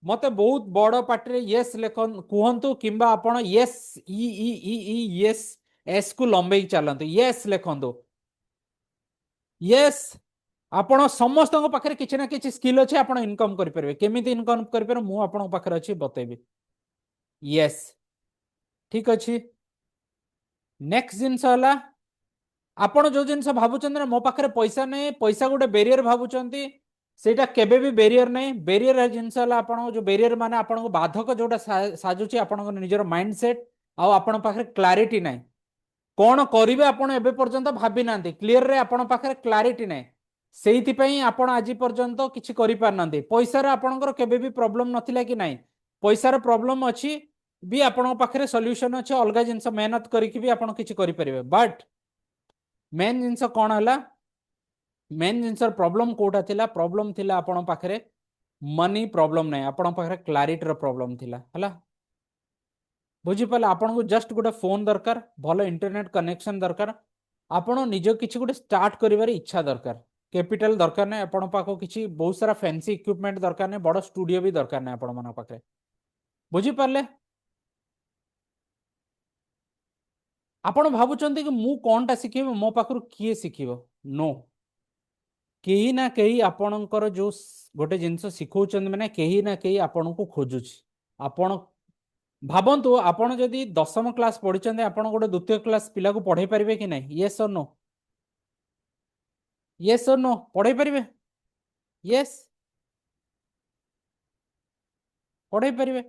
मत बहुत बड़ पार्टी यस लेख कहतु कि आपड़ यस यस एस को लंबे चलतु यस लिखु यस आपण समस्त पाखे किसी ना किसी स्किल अच्छे आप इनकम करेंगे केमी इनकम करें मुझे अच्छी बतेबी यस ठीक अच्छे नेक्स्ट जिनस है आपण जो जिनस भावुं मो पाखे पैसा नहीं पैसा गोटे बेरियर भावुं सेटा केबे भी बेरियर नहीं बेरियर जिनस जो बेरियर माने आपको बाधक जोटा साजुची आपन निजर माइंड सेट आपण पाखे क्लारिटी नहीं कौन करेंगे आपड़ एबे पर्यंत भावी ना क्लीयर रे आपण पाखे क्लारिटी नहीं से आपण आज पर्यंत किसी करना पैसार आपणकर केबे भी प्रॉब्लम नथिला कि नहीं पैसार प्रॉब्लम अच्छी भी आपण पाखे सॉल्यूशन अच्छे अलग जिनस मेहनत करके भी आपण किसी करें बट मेन जिनस कौन है मेन जिनस प्रॉब्लम कोटा थिला प्रॉब्लम थिला आपण पाखे मनी प्रॉब्लम नहीं आपण पाखे क्लारिटी प्रॉब्लम थिला हला बुझीपारे आपन को जस्ट गोटे फोन दरकार भल इंटरनेट कनेक्शन दरकार आपण निज किसी गोटे स्टार्ट करिवार इच्छा दरकार कैपिटल दरकार नहीं आपण पाखो किसी बहुत सारा फैंसी इक्विपमेंट दरकार नहीं बड़ स्टूडियो भी दरकार नहीं आपण मन पाखे बुझीपारे आपण भावुचंती कि मु कोनटा शिखेबी मो पाखरु किए शिखिबो नो कहीं ना कहीं आपणकर जो गोटे जिनस शिखौचंदी माने कहीं ना कहीं आपण को खोजुची आपण भावतु आपण जदि 10म क्लास पढ़ी आप गोटे द्वितीय क्लास पिला को पढ़े पारे कि नहीं येस और नो येस और नो पढ़े पारे येस पढ़े पारे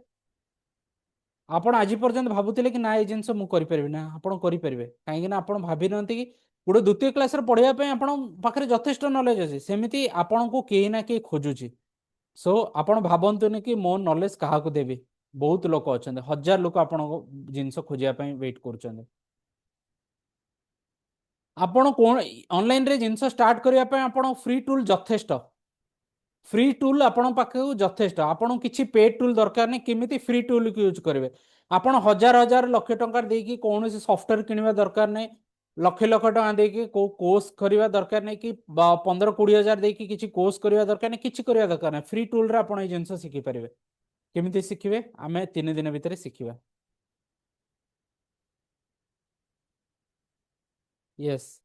आपण आज पर्यंत भावुले कि ना ये जिनस मुझे ना आपड़ करेंगे कहीं आप भावी ना कि गोटे द्वितीय क्लास पढ़ाई पाखे यथेष नॉलेज अच्छे सेमती आपण को कहीं ना कहीं खोजुची सो आप भावतुनि कि मो नॉलेज क्या देवी बहुत लोक अच्छा 1000 लोक आपण जिनस खोजापी वेट कर ऑनलाइन रे जिनस स्टार्ट करने आप फ्री टूल यथेष्ट फ्री टूल आपण पाखे यथेष्ट आपन किसी पेड टूल दरकार नहीं किमिति फ्री टूल को यूज करेंगे आपन 1000 लक्ष टंका देकी कौन सॉफ्टवेयर किनवा दरकार नहीं लक्ष लक्ष टका देकी को कोर्स करवा दरकार नहीं कि 15-20 हजार देकी किसी कोर्स करवा दरकार नहीं किसी करवा दरकार नहीं फ्री टूल रे आपन ये जिनस शिखि पारे केमिति शिखिबे आमे 3 दिन भितर शिखिबा यस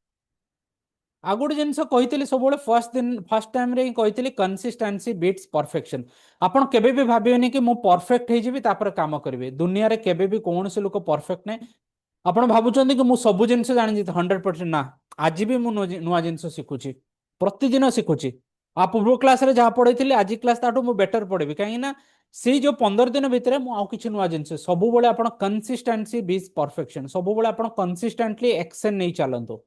आ गोटे जिनस कही सब फर्स्ट टाइम रे कही कंसिस्टेंसी बीट्स परफेक्शन आपन केबे भी भाबियोनी कि मु परफेक्ट हे जिवि तापर काम करिवे दुनिया रे केबे भी कौन से लोक परफेक्ट नहीं आपन भाबुचंदी कि मु सब जिनस जानि 100% ना आज भी मु नुआ जिनस शिखुची प्रतिदिन शिखुची आ पूर्व क्लास रे जहाँ पढ़ी आज क्लास ताठू मु बेटर पढ़ी कहीं ना से जो 15 दिन भितर मु आउ किछि नुआ जिनस सब बेले आपन कंसिस्टेंसी बीट्स परफेक्शन सब बेले आपन कंसिस्टेंटली एक्शन नहीं चलंतो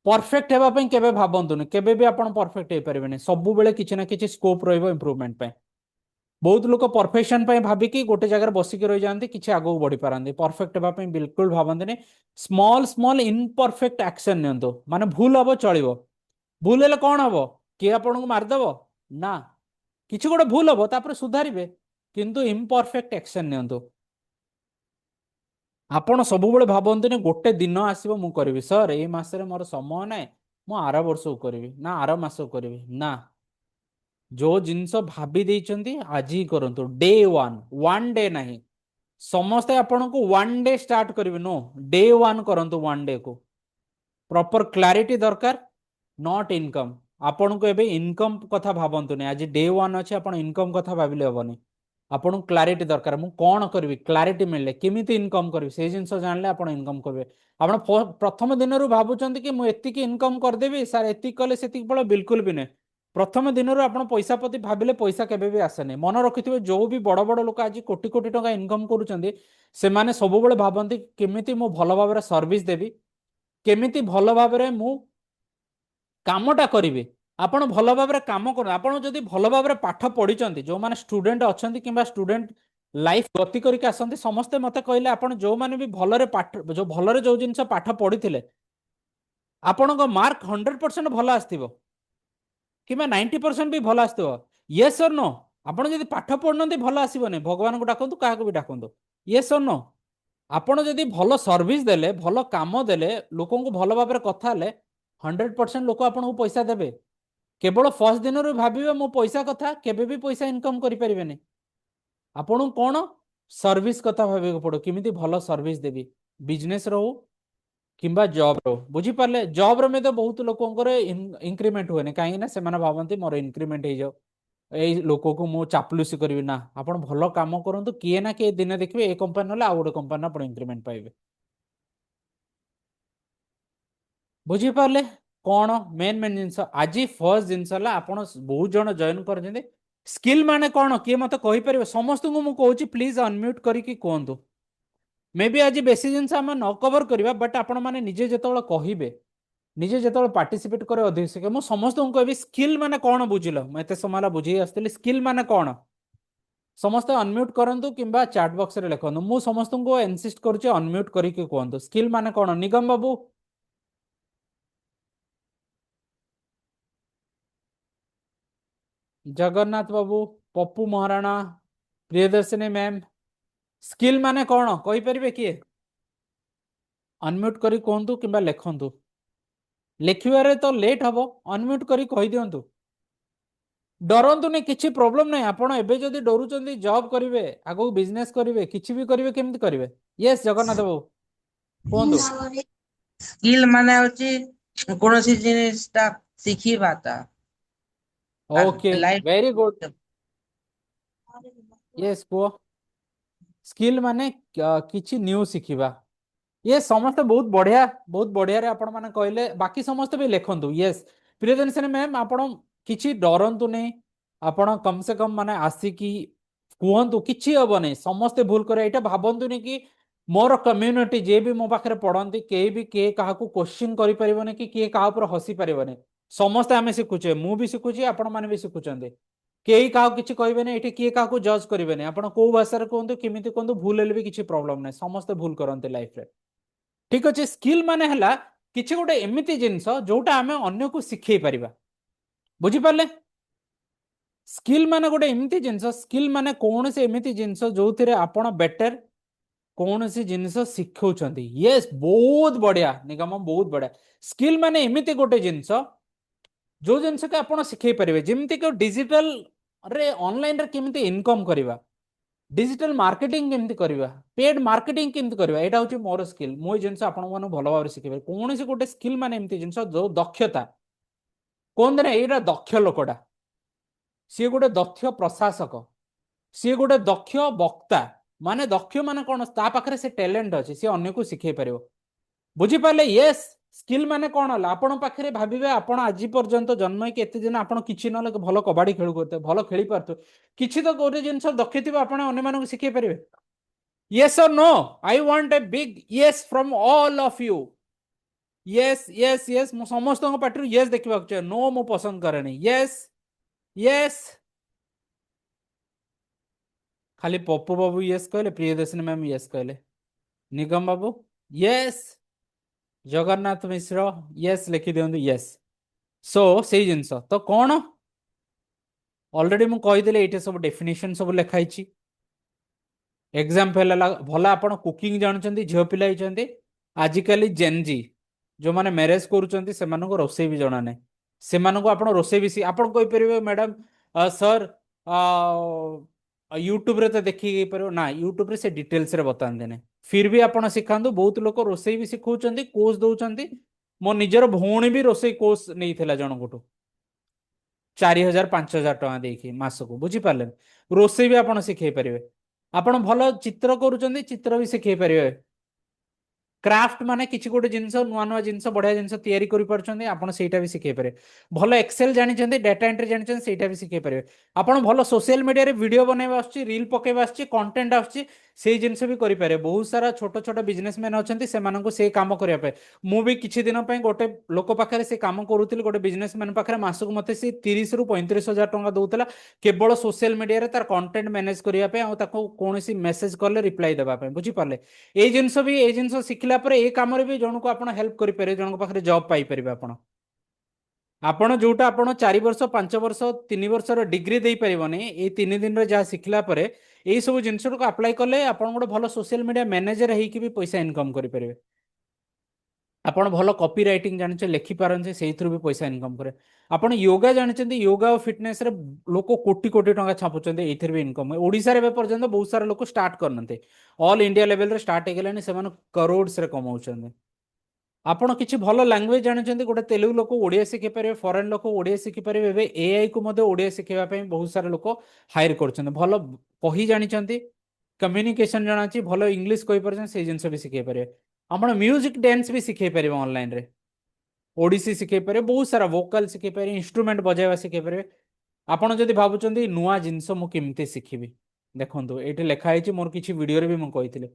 परफेक्ट हेबापी केबे भावतुनि केबे भी आपन परफेक्ट हो पारे सब बेले किसी ना किसी स्कोप रहिबो इम्प्रूवमेंट पे बहुत लोग परफेक्शन पे भाविकी गोटे जगह बसिक रही जाती किसी आगू बढ़ी पारती परफेक्ट हेबापी बिल्कुल भावती स्मॉल स्मॉल इनपरफेक्ट एक्शन नियंतु माने भूल हम चलो भूल हेले कौन हम किए आपन को मारदेव ना किसी गोटे भूल हम तापर सुधारे किंतु इनपरफेक्ट एक्शन नियंतु आपण सब भावतुनि गोटे दिन आसो मु करी सर ये मसरे मोर समय ना मु आर वर्ष को करी ना आर मास को करी ना जो जिनस भाभी देइचंती आज ही करंतु डे वन डे नहीं समस्ते आपण को वन डे स्टार्ट करिवे नो डे वन करंतु वन डे को प्रॉपर क्लैरिटी दरकार नॉट इनकम आपण को एबे इनकम कथा भाबंतु नहीं आज डे वन अच्छे आपण इनकम कथा भाबिले हबनी आपण क्लैरिटी दरकार मु कोन करबी क्लैरिटी मिलले केमिति इनकम करबी से जिंस जानले आपण इनकम करबे आपण प्रथम दिन रु भाबुचंती कि मु एतिकी इनकम कर देबी सर एतिक कले सेतिक बळ बिल्कुल भी नहीं प्रथम दिन रु आपण पैसा प्रति भाबिले पैसा केबे भी आसेनी मन रखिथिबे जो भी बड़ बड़ लोक आज कोटी कोटी टका इनकम करूचंती से माने सब बळे भाबंती केमिति मु भलो भाबरे सर्विस देबी केमिति भलो भाबरे मु कामटा करिवे आपण भलो भाबरे काम कर आपण जदि भलो भाबरे पाठ पढिचंती जो माने स्टूडेंट अछंती किबा स्टूडेंट लाइफ गति करिक आसंती समस्ते मते कहले आपण जो माने भी भलरे पाठ जो भलरे जो जिंस पाठ पढिथिले आपणको मार्क 100% भलो आस्तिबो किबा 90% भी भलो आस्तिबो यस और नो आपण जदि पाठ पढनंती भलो आसीबोनी भगवान को डाकंतु काहा को भी डाकंतु यस और नो आपण जदि भलो सर्विस देले भलो काम देले लोकन को भलो भाबरे कथा ले 100% लोक आपण को पैसा देबे केवल फर्स्ट दिन रु भाबिबे मो पैसा कथा केबे भी पैसा इनकम करि परिबेनी आपण कोन सर्विस कथा भाबे को पड़ो किमिति भलो सर्विस देबी बिजनेस रो किंबा जॉब रो बुझी पारले जॉब रो में तो बहुत लोकंकर इंक्रीमेंट हुएनी काहे ना से माने भाबंती मोर इंक्रीमेंट हे जाओ ए लोक को मो चापलुसी करबी ना आपण भलो काम करंतु किए ना के दिन देखबे ए कंपनी होला आ गोटे कंपनी आपण इंक्रीमेंट पाइबे बुझी पारले कौन मेन मेन जिनस आज फर्स्ट जिनस आपण बहुत जन जॉइन कर स्किल माने कौन किए मत कहि परिबे समस्त को मु कहूची प्लीज अनम्यूट करिकी कहंतु मे बी आज बेसी जिनस हम न कवर करबा बट आपण माने निजे जेतोळ कहिबे निजे जेतोळ पार्टिसिपेट करे अधिक से मु समस्त को कहबी स्किल माने कौन बुझिलो म एते समाला बुझी आस्तली स्किल माने कौन समस्त अनम्यूट करंतु किंबा चैट बॉक्स रे लिखंतु मु समस्त को इंसिस्ट करूची अनम्यूट करिकी कहंतु स्किल माने कौन निगम बाबू जगन्नाथ बाबू पप्पू महाराणा प्रियदर्शिनी मैम स्किल माने कौन कहि परिबे किए अनम्यूट करी कहंतु किंबा लिखंतु लिखिबारे तो लेट हबो अनम्यूट करी कहि दियंतु डरंतु नहीं किछि प्रॉब्लम नहीं आपण एबे जदी डरुचंदी जॉब करिवे आगो बिजनेस करिवे किछि भी करिवे केमति करिवे यस जगन्नाथ बाबू कहंतु स्किल माने होची कोनोसी जिनिसटा शिखिबाता okay life very good yes को स्किल माने किछि न्यू शिखिबा ये समस्त बहुत बढ़िया रे आपण माने कहले बाकी समस्त भी लिखंतु यस प्रियदर्शनी मैम आपण किछि डरंतु नहीं आपण कम से कम माने आसिकी कहंतु किछि हबो नहीं समस्त भूल करे एटा भाबंतु नहीं कि मोर कम्युनिटी जे भी मो पाखरे पढ़ंती के काहा को क्वेश्चन करि परिबने कि के काहा ऊपर हसी परिबने समस्त आमे सिखुचे मु भी सिखुची आपण माने भी सिखुचंदे केही काहा किछि कहबे नै एठी के काहा को जज करिवे नै आपण को भाषा रे कहंतु किमिति कहंतु भूल हेले भी किछि प्रॉब्लम नै समस्त भूल करंते लाइफ रे ठीक अछि स्किल माने हला किछि गोटे एमिति जिंस जोटा आमे अन्य को सिखै परिबा बुझी पारले स्किल माने गोटे एमिति जिंस स्किल माने कोन से एमिति जिंस जोथिरे आपण बेटर कौन सी जिनिस शिखौछंती यस बहुत बढ़िया निगम बहुत बढ़िया स्किल माने एमिति गोटे जिनिस जो जिनिस के आपण शिखै परिबे जेमिति कि डिजिटल रे ऑनलाइन रे केमिति इनकम करिबा डिजिटल मार्केटिंग केमिति करिबा पेड मार्केटिंग केमिति करिबा एटा होची मोर स्किल मोय जिनिस आपण माने भलो भाबरे शिखैबे कोन सी गोटे स्किल माने एमिति जिनिस जो दक्षता कोन देने एटा दक्ष लोकडा सी गोटे दक्ष प्रशासक सी गोटे दक्ष वक्ता माने दक्ष माने कौन ता पाखरे से टैलेंट अछि से अन्य को सिखै परिबो बुझी पाले यस स्किल माने कौन हला आपण पाखरे भाबिबे आपण आजि पर्यंत जन्म के एते दिन आपण किछि नले भलो कबड्डी खेलु करते भलो खेली पारतो किछि तो गोटे जिंस दक्ष थिबा आपण अन्य मानको सिखै परिबे यस और no I want a big yes from all of you yes yes yes मो समस्त को पाटरु यस देखिबा छ नो मो पसंद करे नै यस यस खाली पप्पू बाबू यस कहले प्रियदर्शनी मैम यस कहले निगम बाबू यस जगन्नाथ मिश्र यस लिखि दियंतु यस सो से जिंस तो कौन ऑलरेडी मु कहि देले एटे सब डेफिनेशन सब लिखाई छी एग्जांपल भला आपण कुकिंग जानचंती झियो पिला हिचंती आजिकली जेनजी जो माने मैरिज करूचंती से मानको रोसे भी जणा नै से मानको आपण रोसे भी आपण कहि परिबे मैडम सर यूट्यूब रे तो देखी पारो ना, यूट्यूब रे से डिटेल्स रे बताते ने। फिर भी आपण शिखांतु, बहुत लोक रोसई भी शिखौचंती, कोर्स दउचंती। मो निजर भौणी भी रोसई कोर्स नहीं थिला जनकोटू, 4000 5 हजार टका देकी मासको, बुझी पारले। रोसई भी आपण शिखै परिवे। आपण भल चित्र करूचंती, चित्र भी शिखै परिवे। क्राफ्ट माने किछि गोटे जिंस, नुआ नुआ जिंस, बढ़िया जिंस तैयारी करि पारछन्ते, आपण सेटा भी शिखै पारे। भल एक्सेल जानिछन्ते, डाटा एंट्री जानिछन्ते, सेटा भी शिखै पारे। आपण भल सोशल मीडिया रे वीडियो बनाइबा आछी, रील पकेबा आछी, कंटेंट आछी, सेई जिंस भी करि पारे। बहुत सारा छोट छोट बिजनेसमैन अछन्ती, सेमानंको सेई काम करिया पे। मु भी किछि दिन पय गोटे लोक पाखरे से काम करूतिल, गोटे बिजनेसमैन पाखरे मासको मते से 30 रु 35 हजार टका दउतला, केवल सोशल मीडिया रे तार कंटेंट मैनेज करिया पे, आ ताको कोनोसी मेसेज करले रिप्लाई देबा पे, बुझी पारले। ए जिंस भी, ए जिंस शिखला पर ए काम रे भी जणको आपण हेल्प करि पारे, जणको पाखरे जॉब पाई परिबे आपण। आपण जोटा आपण 4 वर्ष 5 वर्ष 3 वर्ष रो डिग्री देई परिबोनी, ए 3 दिन रे जा शिखला परे ए सब जिंस को अप्लाई करले आपण गोटे भलो सोशल मीडिया मैनेजर हेई कि भी पैसा इनकम करि परिबे। आपण भलो कॉपी राइटिंग जानिछे, लेखि पारनछे, सेइथरु भी पैसा इनकम करे। आपण योगा जानिछन्ती, योगा और फिटनेस रे लोक कोटी कोटी टका छापुचन्ते, एथिर भी इनकम। ओडिसा रे बे पर्यंत बहुत सारा लोक स्टार्ट करनते, ऑल इंडिया लेवल रे स्टार्ट हे गेलानी, सेमान करोड्स रे कमाउचन्ते। आपण किछि भलो लैंग्वेज जानिछन्ती, गोटे तेलुगु लोक ओडिया शिखि पारे, फॉरेन लोक ओडिया शिखि पारे। एबे एआई को मध्ये ओडिया शिखेबा पय बहुत सारा लोक हायर करछन्ते। भलो कहि जानिछन्ती, कम्युनिकेशन जणाची, भलो इंग्लिश कहि परछन, से जिंस भी शिखे पारे। आपण म्यूजिक डांस भी शिखे पारे ऑनलाइन रे, ओडिसी शिखे पारे, बहुत सारा वोकल शिखे पारे, इंस्ट्रूमेंट बजाइबा शिखे पारे। आपण जदि भाबुचन्ती नुआ जिंस मु केमते शिखिबी, देखंतु एठी लेखा आइछि, मोर किछि वीडियो रे भी मु कहिथिले।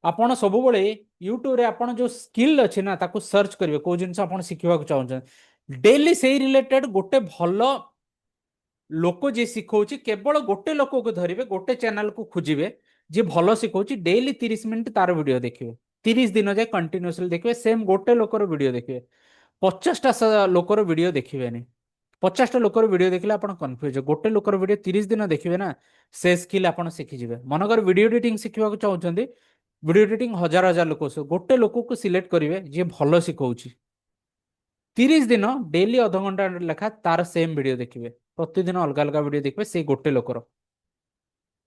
आपण सब बळे यूट्यूब रे आपण जो स्किल अछि ना, ताको सर्च करिवे, को जिंस आपण शिखिबा को चाहउछन, डेली सेही रिलेटेड गोटे भलो लोक जे शिखौछि, केवल गोटे लोक को धरिवे, गोटे चैनल को खोजिवे जे भलो शिखौछि, डेली 30 मिनिट तार वीडियो देखिवे, 30 दिन जाए कंटिन्यूअसली देखिवे, सेम गोटे लोकर वीडियो देखिवे। 50टा लोकर वीडियो देखिवेनी। 50टा लोकर वीडियो देखिले आपण कंफ्यूज, गोटे लोकर वीडियो 30 दिन देखिवे ना, से स्किल आपण शिखि जिवे। मनकर वीडियो एडिटिंग शिखिबा को चाहउछन्ती, वीडियो एडिटिंग हजार हजार लोक, गोटे लोक को सिलेक्ट करिवे जे भलो शिखौछि, 30 दिन डेली आधा घंटा लेखा तार सेम वीडियो देखिवे, प्रतिदिन अलग अलग वीडियो देखिवे, से गोटे लोकर।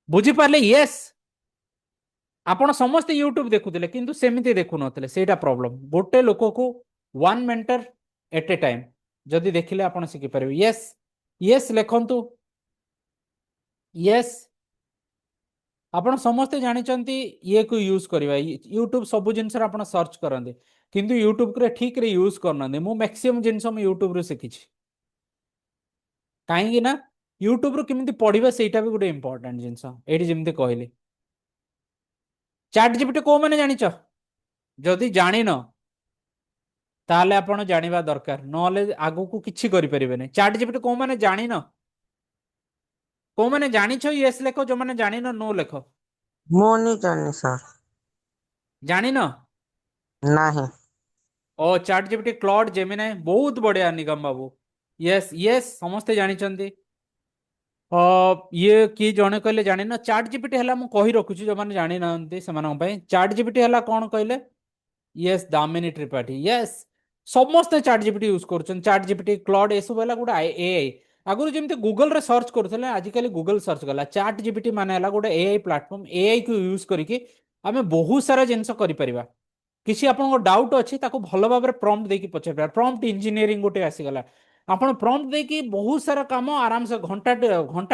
बुझी पारले? यस। आपण समस्त यूट्यूब देखुथिले, किंतु सेमिति देखु नथिले, सेटा प्रॉब्लम। गोटे लोक को one mentor at a time जदि देखिले आपण शिखि परिबे। यस यस लेखंतु, यस। आपण समस्ते जानिचंती ये को यूज करबा, यूट्यूब सब जिंस रे आपण सर्च करंदे, किंतु यूट्यूब रे ठीक रे यूज करनदे। मु मैक्सिमम जिंस हम यूट्यूब रे शिखिछि, काहेकि ना यूट्यूब रो केमिति पढिबा सेटा भी गोटे इंपोर्टेंट जिंस। एठी जेमिति कहली, चैट जीपीटी को माने जानिच, जदि जानिन ताले आपण जानिबा दरकार, नले आगु को किछि करि परिबेने। चैट जीपीटी को माने जानिन, को माने जानिछ यस लेखो, जो माने जानिन नो लेखो। ମୁଁ ନି ଜାଣିନି ସାର୍। जानिन? ନାହିଁ। ओ चैट जीपीटी, क्लॉड, जेमिनाई बहुत बढ़िया निगम बाबू। यस यस, समस्ते जानिचंती। ये कि जणे कहले जानि ना, चैट जीपीटी हला मु कहि रखुची, जो माने जानि नांती सेमानन पय। चैट जीपीटी हला कोन कहले? यस, दामिनी त्रिपाठी। यस, समस्ते चैट जीपीटी यूज करछन। चैट जीपीटी, क्लॉड, ए सब हला गोटे एआई। आगुर जेमते गूगल रे सर्च करथले, आजिकली गूगल सर्च गला। चैट जीपीटी माने हला गोटे एआई प्लेटफॉर्म। एआई को यूज करिके आमे बहुत सारा जिंस करि परिबा। किसी आपनको डाउट अच्छी ताको भल भाव प्रॉम्प्ट देकी पचार पार। प्रॉम्प्ट इंजीनियरिंग गोटे आसीगला, आपण प्रॉम्प्ट देकी बहुत सारा काम आराम से घंटा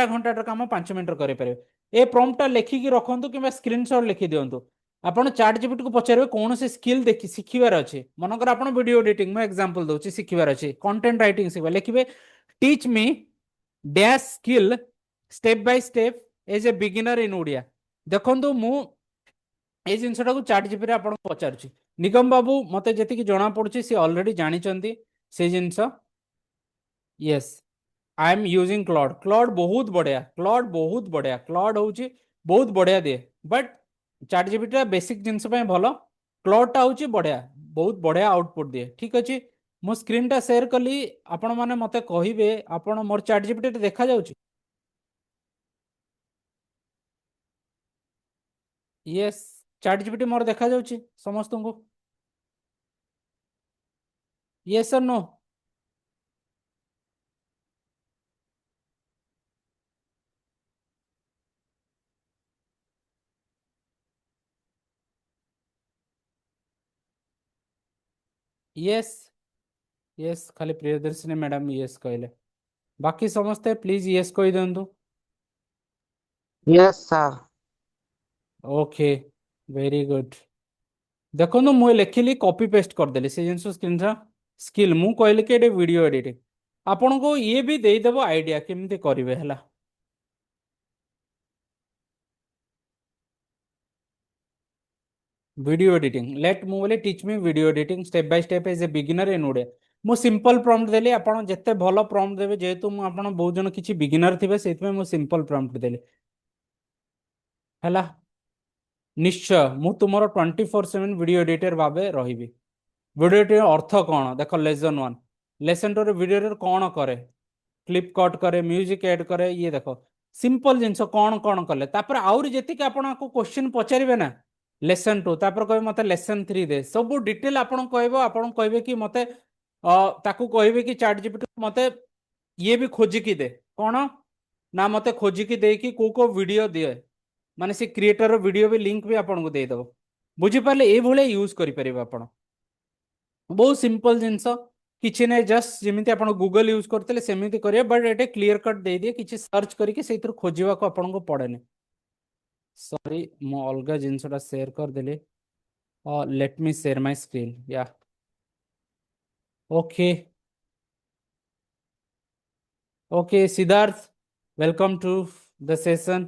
घंटा काम 5 मिनट करे पारे। ए प्रॉम्प्टटा लेखिकी रखंतु, किबा स्क्रीनशॉट लिखि दियंतु। आपण चैट जीपीटी को पचारबे कोन से स्किल देखि सिखिबार अछि। मनकर आपण वीडियो एडिटिंग मैं एग्जांपल दोछि, सिखिबार अछि, कंटेंट राइटिंग सिखबा, लिखिबे teach me dash skill step by step as a beginner in Odia. देखंतु मु ए जिनसटा को चैट जीपीटी आपण पचारुछि। निगम बाबू मते जेति कि जणा पडुछि, से ऑलरेडी जानिचंती से जिंस। Yes, I am using Claude. Claude बहुत बढ़िया, क्लॉड बहुत बढ़िया, क्लॉड होउछि बहुत बढ़िया दे, बट चैट जीपीटी बेसिक जिंस पे भलो। क्लॉड टा होउछि बढ़िया, बहुत बढ़िया आउटपुट दिए। ठीक अछि, मो स्क्रीन टा शेयर कली, आपण माने मते कहिबे आपण मोर चैट जीपीटी देखा जाउछि। यस, चैट जीपीटी मोर देखा जाउछि समस्तଙ୍କୁ। यस और नो? यस यस खाली प्रियदर्शिनी मैडम यस कहले बाकी समस्ते प्लीज यस कहि दियंतु yes sir okay very good देखो मुझे लिखिली कॉपी पेस्ट करदेली से जिन स्क्रीन स्किल मु कहली कि ये वीडियो एडिटिंग आपन को ये भी देदेव आइडिया केमती करेंगे है वीडियो एडिटिंग लेट मु बोले teach me video editing step by step as a beginner in Odia मु सिंपल प्रॉम्प्ट देली आपन जत्ते भलो प्रॉम्प्ट देबे जेहेतु मु आपन बहुत जन किछि बिगिनर थिबे सेति में मु सिंपल प्रॉम्प्ट देली हला निश्चय मु तुमरो 24/7 वीडियो एडिटर भाबे रहिबी वीडियो एडिटर अर्थ कोन देखो लेसन 1 लेसन 2 रे वीडियो एडिटर कोन करे क्लिप कट करे म्यूजिक ऐड करे ये देखो सिंपल जिंस कोन कोन कले तापर आउरी जेति के आपन को क्वेश्चन पचारिबे ना लेसन 2 तापर कहबे मते लेसन 3 दे सब डिटेल आपन कहबो आपन कहबे कि मते ताकू कहबे कि चैट जीपीटी मते ये भी खोजी की दे कोन ना मते खोजी की दे कि को वीडियो दिए माने से क्रिएटर वीडियो भी लिंक भी आपन को दे दबो बुझी पाले ए भले यूज करि परिबे आपन बहुत सिंपल जिंस किछि नै जस्ट जेमिति आपन गूगल यूज करतले सेमिति करिए बट एटे क्लियर कट दे दिए किछि सर्च करके सेतिर खोजिबा को आपन को पड़ेनी सॉरी मो अलगा जिंसटा शेयर कर देले let me share my screen या okay okay Siddharth welcome to the session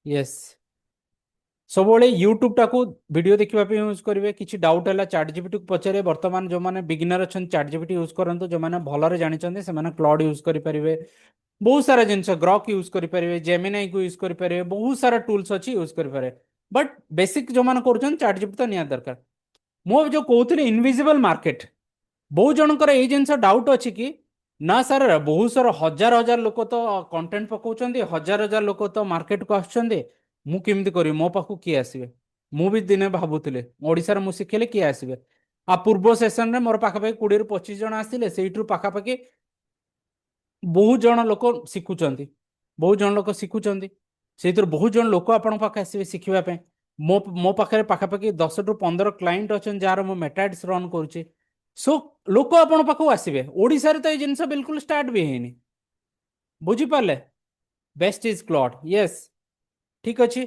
yes सबले यूट्यूब टाको वीडियो देखिबा पे यूज करिवे किछि डाउट हला चैट जीपीटी को पचारे वर्तमान जो माने बिगिनर अछन चैट जीपीटी यूज करंतो जो माने भलरे जानि चंदे से माने क्लाउड यूज करि परिवे बहुत सारा जिंस ग्रॉक यूज करि परिवे जेमिनाई को यूज करि परिवे बहुत सारा टूल्स अछि यूज करि परिवे बट बेसिक जो माने करछन चैट जीपीटी तो निया दरकार मो जो कहउतले इनविजिबल मार्केट बहुत जनकर ए जिंस डाउट अछि कि ना सर बहुत सारा हजार हजार लोक तो कंटेंट पकाउछन्ती हजार हजार लोक तो मार्केट को आछन्ती मु केमती करी मो पाखु किए आसीबे मु भी दिने भाबुतले ओडिसा रे मु सिखेले किए आसीबे आ पूर्व सेशन रे मोर पाखा पाखी 20 ରୁ 25 जण आसिले सेइट्रु पाखा पाखी बहुत जण लोक शिखुचन्ती बहुत जण लोक शिखुचन्ती सेइतर बहुत जण लोक आपन पाखा आसीबे शिखिबा पे मो मो पाखरे पाखा पाखी 10 ରୁ 15 क्लाइंट अछन जार मो मेटाड्स रन करूची सो लोक आपन पाखु आसीबे ओडिसा रे तो ए जिंस बिल्कुल स्टार्ट भी हेनी बुझी पाले बेस्ट इज क्लाउड यस ठीक अछि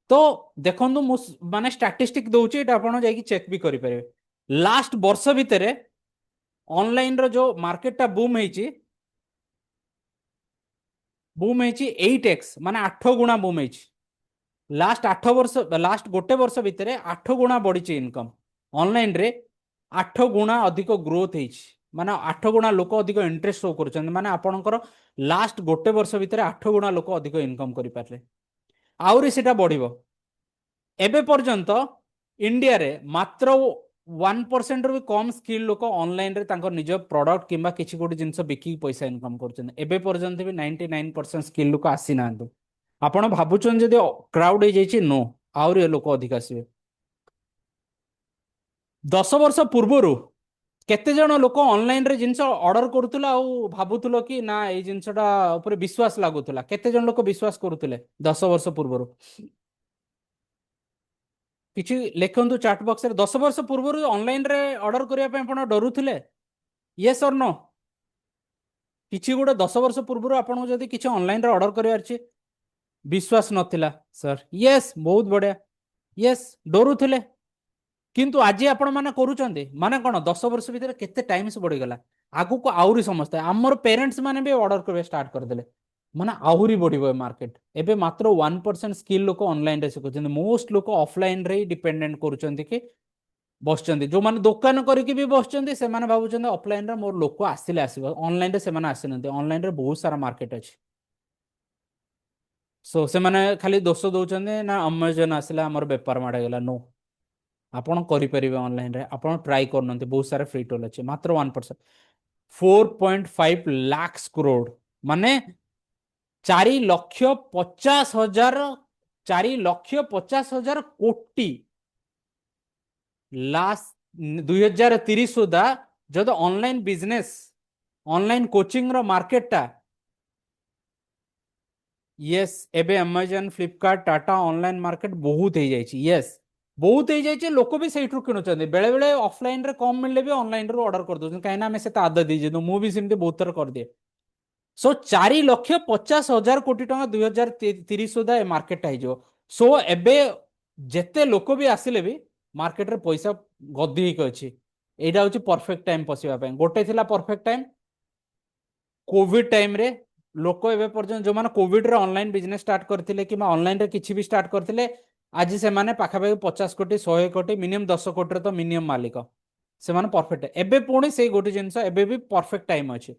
तो देखंतु मु माने स्टैटिस्टिक दउची एटा आपण जाई कि चेक भी करि परिबे लास्ट वर्ष भितरे ऑनलाइन रो जो मार्केट टा बूम हेची 8x माने 8 गुणा बूम हेची लास्ट 8 वर्ष लास्ट गोटे वर्ष भितरे 8 गुणा बढ़ी इनकम ऑनलाइन रे 8 गुणा अधिक ग्रोथ हेची माने 8 गुणा लोक अधिक इंटरेस्ट शो करछन माने आपणकर लास्ट गोटे वर्ष भितरे 8 गुणा लोक अधिक इनकम करि पारले आउरी सेटा बढ़िबो एबे पर्यंत इंडिया रे मात्र 1% ରୁ ବି କମ ସ୍କିଲ୍ ଲୋକ ଅନଲାଇନ ରେ ତାଙ୍କ ନିଜ ପ୍ରଡକ୍ଟ କିମ୍ବା କିଛି ଗୋଟେ ଜିନିଷ ବିକିକି ପଇସା ଇନକମ କରୁଛନ୍ତି ଏବେ ପର୍ଯ୍ୟନ୍ତ ବି 99% ସ୍କିଲ୍ ଲୋକ ଆସିନାହାନ୍ତି ଆପଣ ଭାବୁଛନ୍ତି ଯଦି କ୍ରାଉଡ ହେଇଯାଇଛି नो ଆହୁରି ଲୋକ ଅଧିକ ଆସିବେ 10 ବର୍ଷ ପୂର୍ବରୁ କେତେ ଜଣ ଲୋକ ଅନଲାଇନ ରେ ଜିନିଷ ଅର୍ଡର କରୁଥିଲା ଆଉ ଭାବୁଥିଲ କି ନା ଏଇ ଜିନିଷଟା ଉପରେ ବିଶ୍ୱାସ ଲାଗୁଥିଲା କେତେ ଜଣ ଲୋକ ବିଶ୍ୱାସ କରୁଥିଲେ 10 ବର୍ଷ ପୂର୍ବରୁ किछि लेखंतु चैट बॉक्स रे 10 वर्ष पूर्व ऑनलाइन रे ऑर्डर करिया पे आपण डरुथिले यस और नो किछि गोटे 10 वर्ष पूर्व आपण जदी किछि ऑनलाइन रे ऑर्डर करियार छी विश्वास नथिला सर यस बहुत बढ़िया यस डरुथिले किंतु आज आपण माने करूचंदी माने कोन 10 वर्ष भीतर केते टाइम्स बढ़ी गला आगु को आउरी समझते हमर पेरेंट्स माने भी ऑर्डर करबे स्टार्ट कर देले माने आहुरी बढ़िबो मार्केट एबे मात्र 1% स्किल लोक ऑनलाइन रे सिखुचंदी मोस्ट लोक ऑफलाइन रे डिपेंडेंट करूचंदी कि बसचंदी जो माने दुकान करके भी बसचंदी से माने भाबुचंदी ऑफलाइन रे मोर लोक आसिले आसीबो ऑनलाइन रे से माने आसिनंदी ऑनलाइन रे बहुत सारा मार्केट अछि सो से माने खाली दोष दउचंदी ना अमेजन आसिला हमर व्यापार माडे गेला नो आपण करि परिबे ऑनलाइन रे आपण ट्राई करनंती बहुत सारा फ्री टूल अछि मात्र 1% 4.5 लाख करोड़ माने 4,50,000 4,50,000 कोटी लास्ट 2030 सुधा जद ऑनलाइन बिजनेस ऑनलाइन कोचिंग रो मार्केट टा यस एबे Amazon Flipkart Tata online market बहुत हो जाई यस बहुत हो जाए लोक भी से किणुच्च बेले बेले ऑफलाइन रे कम मिलले भी ऑनलाइन रू ऑर्डर कर दो कहीं आम से आदत दीजिए मुझे सेमती बहुत थर कर दिए सो 4,50,000 कोटी टका 2030 सुधा ए मार्केट हो सो एबे जेते लोक भी आसिले भी मार्केट रे पैसा गदी होके अछि एटा होची परफेक्ट टाइम पसिबा ପାଇଁ गोटे थिला परफेक्ट टाइम कोविड टाइम रे लोक एबे पर्यंत जो माने कोविड रे ऑनलाइन बिजनेस स्टार्ट करथिले कि ऑनलाइन रे किछि भी स्टार्ट करथिले आज से माने पाखापाखि 50 कोटी 100 कोटी मिनिमम 10 कोटी रे तो मिनिमम मालिक से माने परफेक्ट एबे पुणी से गोटे जिंस एबे भी परफेक्ट टाइम अछि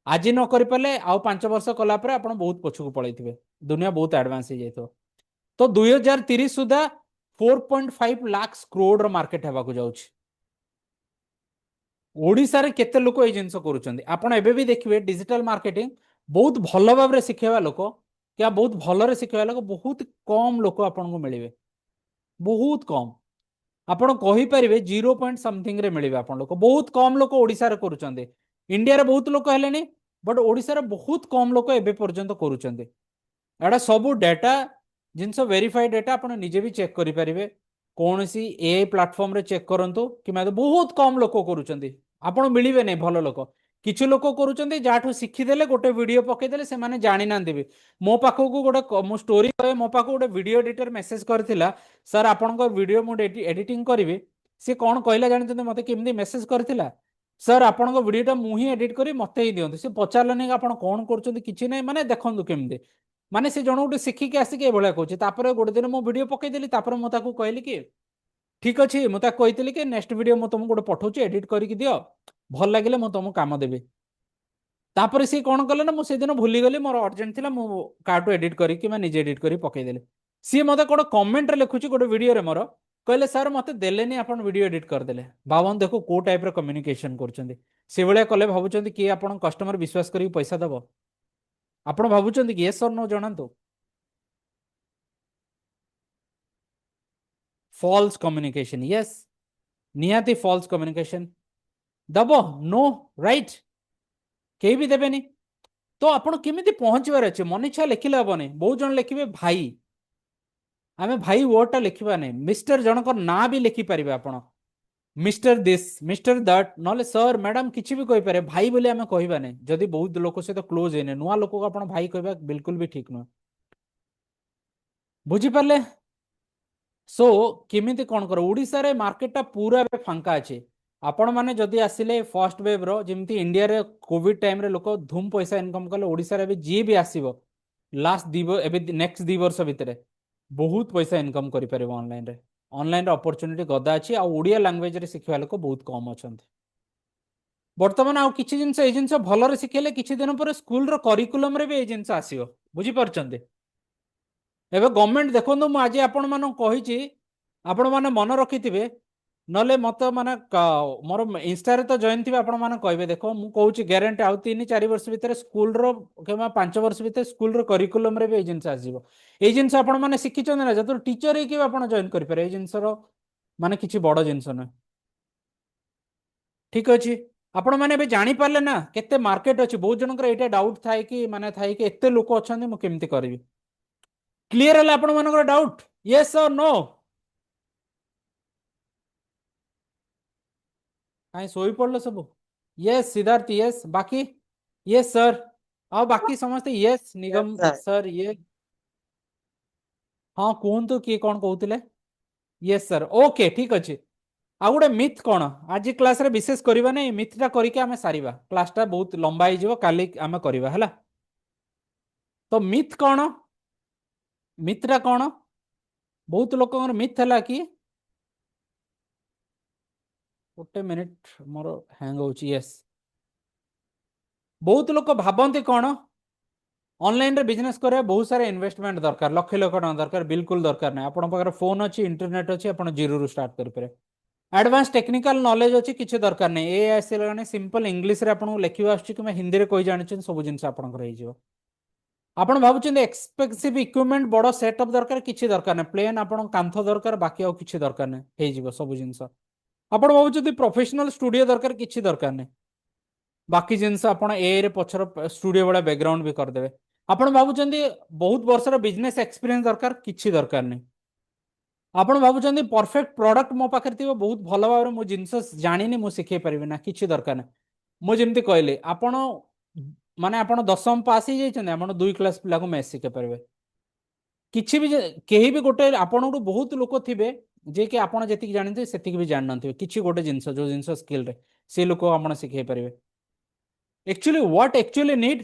आज न करि पाले आउ 5 वर्ष कला परे आपण बहुत पछुक पळैथिबे दुनिया बहुत एडवांस हो जाइतो तो 2030 सुधा 4.5 लाख करोड़ रो मार्केट हेबाकू जाउछि ओडिसा रे केते लोक ए जिंस करूछन्ती आपण एबे भी देखिबे डिजिटल मार्केटिंग बहुत भलो भाबरे सिखेबा लोक क्या बहुत भलो सिखेबा लोक बहुत कम लोक आपण को मिलिबे बहुत कम आपण कहि परिबे 0 पॉइंट समथिंग रे मिलिबे आपण लोक बहुत कम लोक ओडिसा रे करूछन्ते इंडिया रे बहुत लोक हेलेनी बट ओडिसा रे बहुत कम लोक एबे पर्यंत करूछन्ते एडा सब डाटा जिनस वेरीफाइड डाटा आपण निजे भी चेक करि परिबे कौन सी एआई प्लेटफॉर्म रे चेक करंतु कि बहुत कम लोक करूछन्ते आपण मिलिबे नै भलो लोक किछु लोक करूछन्ते जाठू शिखि देले गोटे वीडियो पके देले से माने जानि ना देबे मो पाखो को गोटे मो स्टोरी मो पाखो गोटे वीडियो एडिटर मेसेज करथिला सर आपण को वीडियो मु एडिटिंग करिवे से कोन कहला जानि मते केमदी मेसेज करथिला सर आपण को वीडियोटा मु ही एडिट करी मते ही दियंतु से पचारलनी आपण कोन करछन्ती किछि नै माने देखंतु केमदी माने से जण गोटे शिखिके आसिके एभळा कहछि तापर गोटे दिन मो वीडियो पके देली तापर मो ताकू कहली कि ठीक अच्छे मुझे कही कि नेक्स्ट वीडियो मु तुमको गोटे पठाऊँ एडिट करके दियो भल लगे मुझे तुमको काम देवी तापर सी कौन कले ना मुझे दिन भूलीगली मोर अर्जेंट था मु कार्टू एडिट करके निजे एडिट कर पकईदेली सी मत गोटे कमेंट लिखुची गोटे वीडियो मोर कहले सर मत देलेनी आप वीडियो एडिट करदे भावन देखो को टाइप कम्युनिकेशन कर कले भावुं कि आप कस्टमर विश्वास कर पैसा दब आप भावुं कि ये सर नो जनातु फॉल्स कम्युनिकेशन यस निहाती फॉल्स कम्युनिकेशन दब नो राइट कहीं भी देवेनि तो आपण केमिति पहुंचबार अच्छे मन इच्छा लिखिले हेनी बहुत जन लिखे भाई आमे भाई वर्डटा लिखा नहीं मिस्टर जनकर ना भी लिखिपारे आपण मिस्टर दिस मिस्टर दैट नले सर मैडम किसी भी कहींपारे भाई बोली आमे कहबा नहीं जदि बहुत लोक सहित क्लोज है नुआ लोक को आपण भाई कहबा बिल्कुल भी ठीक नुह बुझिपारे सो केमिति कौन कर ओडिसा रे मार्केटटा पूरा फांका अच्छे आपण माने जदि आसिले फर्स्ट वेव रो जेमती इंडिया रे कोविड टाइम रे लोक धूम पैसा इनकम कले ओडिसा रे जी भी आसीबो लास्ट एबे नेक्स्ट 2 वर्ष भितरे बहुत पैसा इनकम करि परबो ऑनलाइन रे अपॉर्चुनिटी गदा अछि आ ओडिया लैंग्वेज रे सिखवा लोक बहुत कम अछंती वर्तमान आउ किछि जिंस ए जिंस भलो रे सिखेले किछि दिन पर स्कूल रो करिकुलम रे भी ए जिंस आसीबो बुझि परचंती एबे गवर्नमेंट देखो मु आज आपण मान कही आपण मैंने मन रखिथे नले मत माने मोर इंस्टा रे तो जॉइन थी आपण मैंने कहे देखो मु कहूँ ग्यारंटी आउ 3-4 वर्ष भितर स्कूल रो कि 5 वर्ष भितर स्कूल रो करिकुलम रे भी जिनस आसीबो ए जिनस आपण माने शिखिछन ना जतो टीचर हे कि आपण जॉइन करि पारे ए जिनस रो माने किछि बड़ जिनस न ठीक अछि आपण माने बे जानि पारले ना केते मार्केट अछि बहुत जनकर एटा डाउट थाए कि माने थाए कि एते लोक अछन मु केमति करबी क्लियर है आपण मानकर डाउट यस और नो कहीं सोई पड़ल सब यस सिद्धार्थ यस बाकी यस सर आ बाकी समझते यस निगम Yes, sir. सर ये हाँ कहतु किए कौन कहते यस सर ओके ठीक अच्छे आ गोटे मिथ कौन आज क्लास रे विशेष करवा नहीं मिथटा करके आमे सारिबा क्लासटा बहुत लंबा हो काली आमे करवा है तो मिथ कौन मिथटा कौन बहुत लोक मिथ है कि गोटे मिनिट मोर हैंग होची यस बहुत लोक भाबंती कौन ऑनलाइन रे बिजनेस करे बहुत सारा इन्वेस्टमेंट दरकार लक्ष लक्ष टका दरकार बिल्कुल दरकार नहीं आपण पाखरे फोन अच्छी इंटरनेट अच्छी आपण जीरो रु स्टार्ट कर पारे एडवांस टेक्निकल नॉलेज अच्छी किसी दरकार नहीं ए आसने सिंपल इंग्लिश रे आपण लिखिबा आछी कि हिंदी रे कहि जानि सब जिंस आपणकर हो जिवो आपण भाबुछन एक्सपेंसिव इक्विपमेंट बड़ सेटअप दरकार किसी दरकार नहीं प्लेन आपण कांथ दरकार बाकी आउ किसी दरकार नहीं हे जिवो सब जिंस आपण भाबुछन प्रोफेशनल स्टूडियो दरकार किसी दरकार नहीं बाकी जिनस आप ए पछर स्टूडियो वाला बैकग्राउंड भी करदे आपण भावुं बहुत वर्षर बिजनेस एक्सपीरियंस दरकार किसी दरकार नहीं ଆପଣ ଭାବୁଛନ୍ତି ପରଫେକ୍ଟ ପ୍ରଡକ୍ଟ ମୋ ପାଖରେ ଥିବ ବହୁତ ଭଲ ଭାବରେ ମୁଁ ଜିନିଷ ଜାଣିନି ମୁଁ ଶିଖେଇ ପାରିବି ନା କିଛି ଦରକାର ନାହିଁ ମୁଁ ଯେମିତି କହିଲି ଆପଣ ମାନେ ଆପଣ 10ମ ପାସ୍ ହେଇଯାଇଛନ୍ତି ଆପଣ 2 କ୍ଲାସ୍ ପିଲାକୁ ମ୍ୟାଥ୍ ଶିଖେଇ ପାରିବେ କିଛି ବି କେହି ବି ଗୋଟେ ଆପଣଙ୍କଠୁ ବହୁତ ଲୋକ ଥିବେ ଯେ କି ଆପଣ ଯେତିକି ଜାଣିଥିବେ ସେତିକି ବି ଜାଣିନଥିବେ କିଛି ଗୋଟେ ଜିନିଷ ଯୋଉ ଜିନିଷ ସ୍କିଲରେ ସେ ଲୋକ ଆପଣ ଶିଖେଇ ପାରିବେ एक्चुअली व्हाट एक्चुअली नीड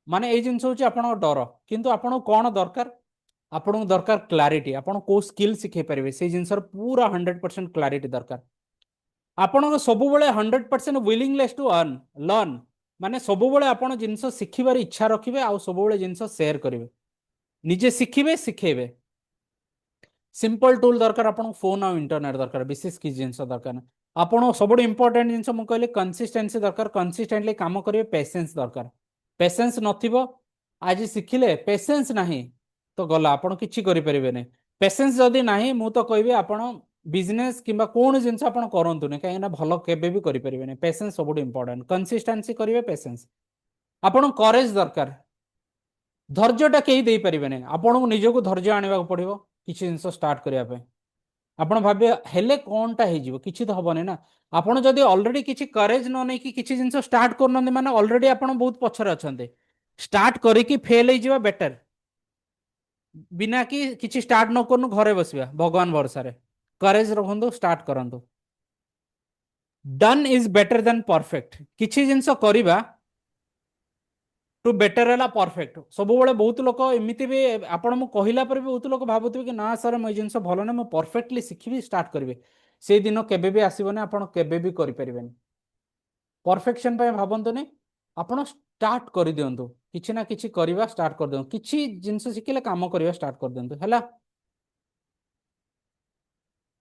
माने एई जिंस होची आपन डर किंतु आपन कोन दरकार आपन दरकार क्लैरिटी आपन को स्किल सिखे परिबे से जिंसर पूरा 100% क्लैरिटी दरकार आपन सब बेले 100% विलिंगनेस टू अर्न लर्न माने सब बेले आपन जिंस सिखिबार इच्छा रखिबे आ सब बेले जिंस शेयर करिवे निजे सिखिबे सिखेबे सिंपल टूल दरकार आपन फोन आ इंटरनेट दरकार विशेष की जिंस दरकार आपन सबुठ इंपोर्टेंट जिंस मु कहले कंसिस्टेंसी दरकार कंसिस्टेंटली काम करिवे पेशेंस दरकार पेशेंस नथिबो आज शिखिले पेशेंस नाही तो गला आपन किछि करि परिबे नै पेशेंस जदी नाही मु तो कहबे आपन बिजनेस किंबा कोन जिंस आपन करंतु नै काहे ना भलो केबे भी करि परिबे नै पेशेंस सबुठ इंपोर्टेंट कंसिस्टेंसी करिवे पेशेंस आपन करेज दरकार धैर्यटा केही देई परिबे नै आपन निजको धैर्य आनिबा पड़िबो किछि जिंस स्टार्ट करिया पे आपण भाबे हेले कोनटा हे जिवो किछि तो हबने ना आपण जदी ऑलरेडी किछि करेज न नै कि किछि जिंस स्टार्ट करनंदे माने ऑलरेडी आपण बहुत पछर अछंते स्टार्ट करी कि फेल हे जिवा बेटर बिना कि किछि स्टार्ट न करनु घरे बसिबा भगवान भरोसा रे करेज रखंदो स्टार्ट करंदो done is better than perfect किछि जिंस करिबा टू बेटर है परफेक्ट सब बेले बहुत लोक एमती भी आपण मु कहला पर भी बहुत लोक भाबुथिबे कि ना सर मैं जिंस भलो ना मैं परफेक्टली शिखिबी स्टार्ट करिवे से दिन केबे भी आसीबने आपण केबे भी करि परिबेनी परफेक्शन पे भाबंतो नै आपण स्टार्ट कर दियंतु किछि ना किछि करिवा स्टार्ट कर दियंतु किछि जिंस शिखिले काम करिवा स्टार्ट कर दियंतु हैला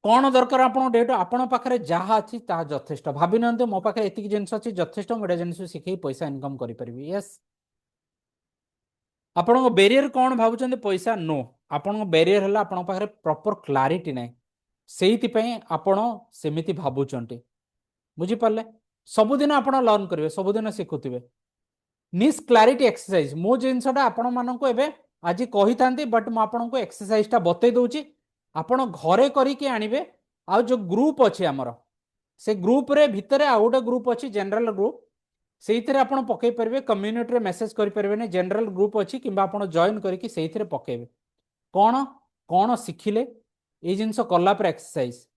कौन दरकार आपण डेट आपण पाखरे जहा अछि ता यथेष्ट भाबी नंते मो पाखरे एतिक जिंस अछि यथेष्ट मोडे जिंस शिखै पैसा इनकम करि परिबी यस आपण बेरियर कौन भावुଛନ୍ତି पैसा नो आपण बेरियर हला आपण पाखरे प्रॉपर क्लैरिटी नै सेहिति पई आपण सेमिति भाबुचंती बुझी पाले सबुदिन आपण लर्न करिवे सबुदिन सिखुथिबे निस क्लैरिटी एक्सरसाइज मो जिंसटा आपण मानको एबे आज कहि थांती बट म आपण को एक्सरसाइज टा बतै दउची आपण घरे करी के आनिबे आ जो ग्रुप अछि हमर से ग्रुप रे भितरे आ गोटे ग्रुप अछि जनरल ग्रुप सेइथिरे आपण पकई परिबे कम्युनिटी रे मेसेज करि परिबे ने जनरल ग्रुप अछि किबा आपण जॉइन करिकि सेइथिरे पकेबे कोन कोन सिखिले ए जिंस कल्ला पर एक्सरसाइज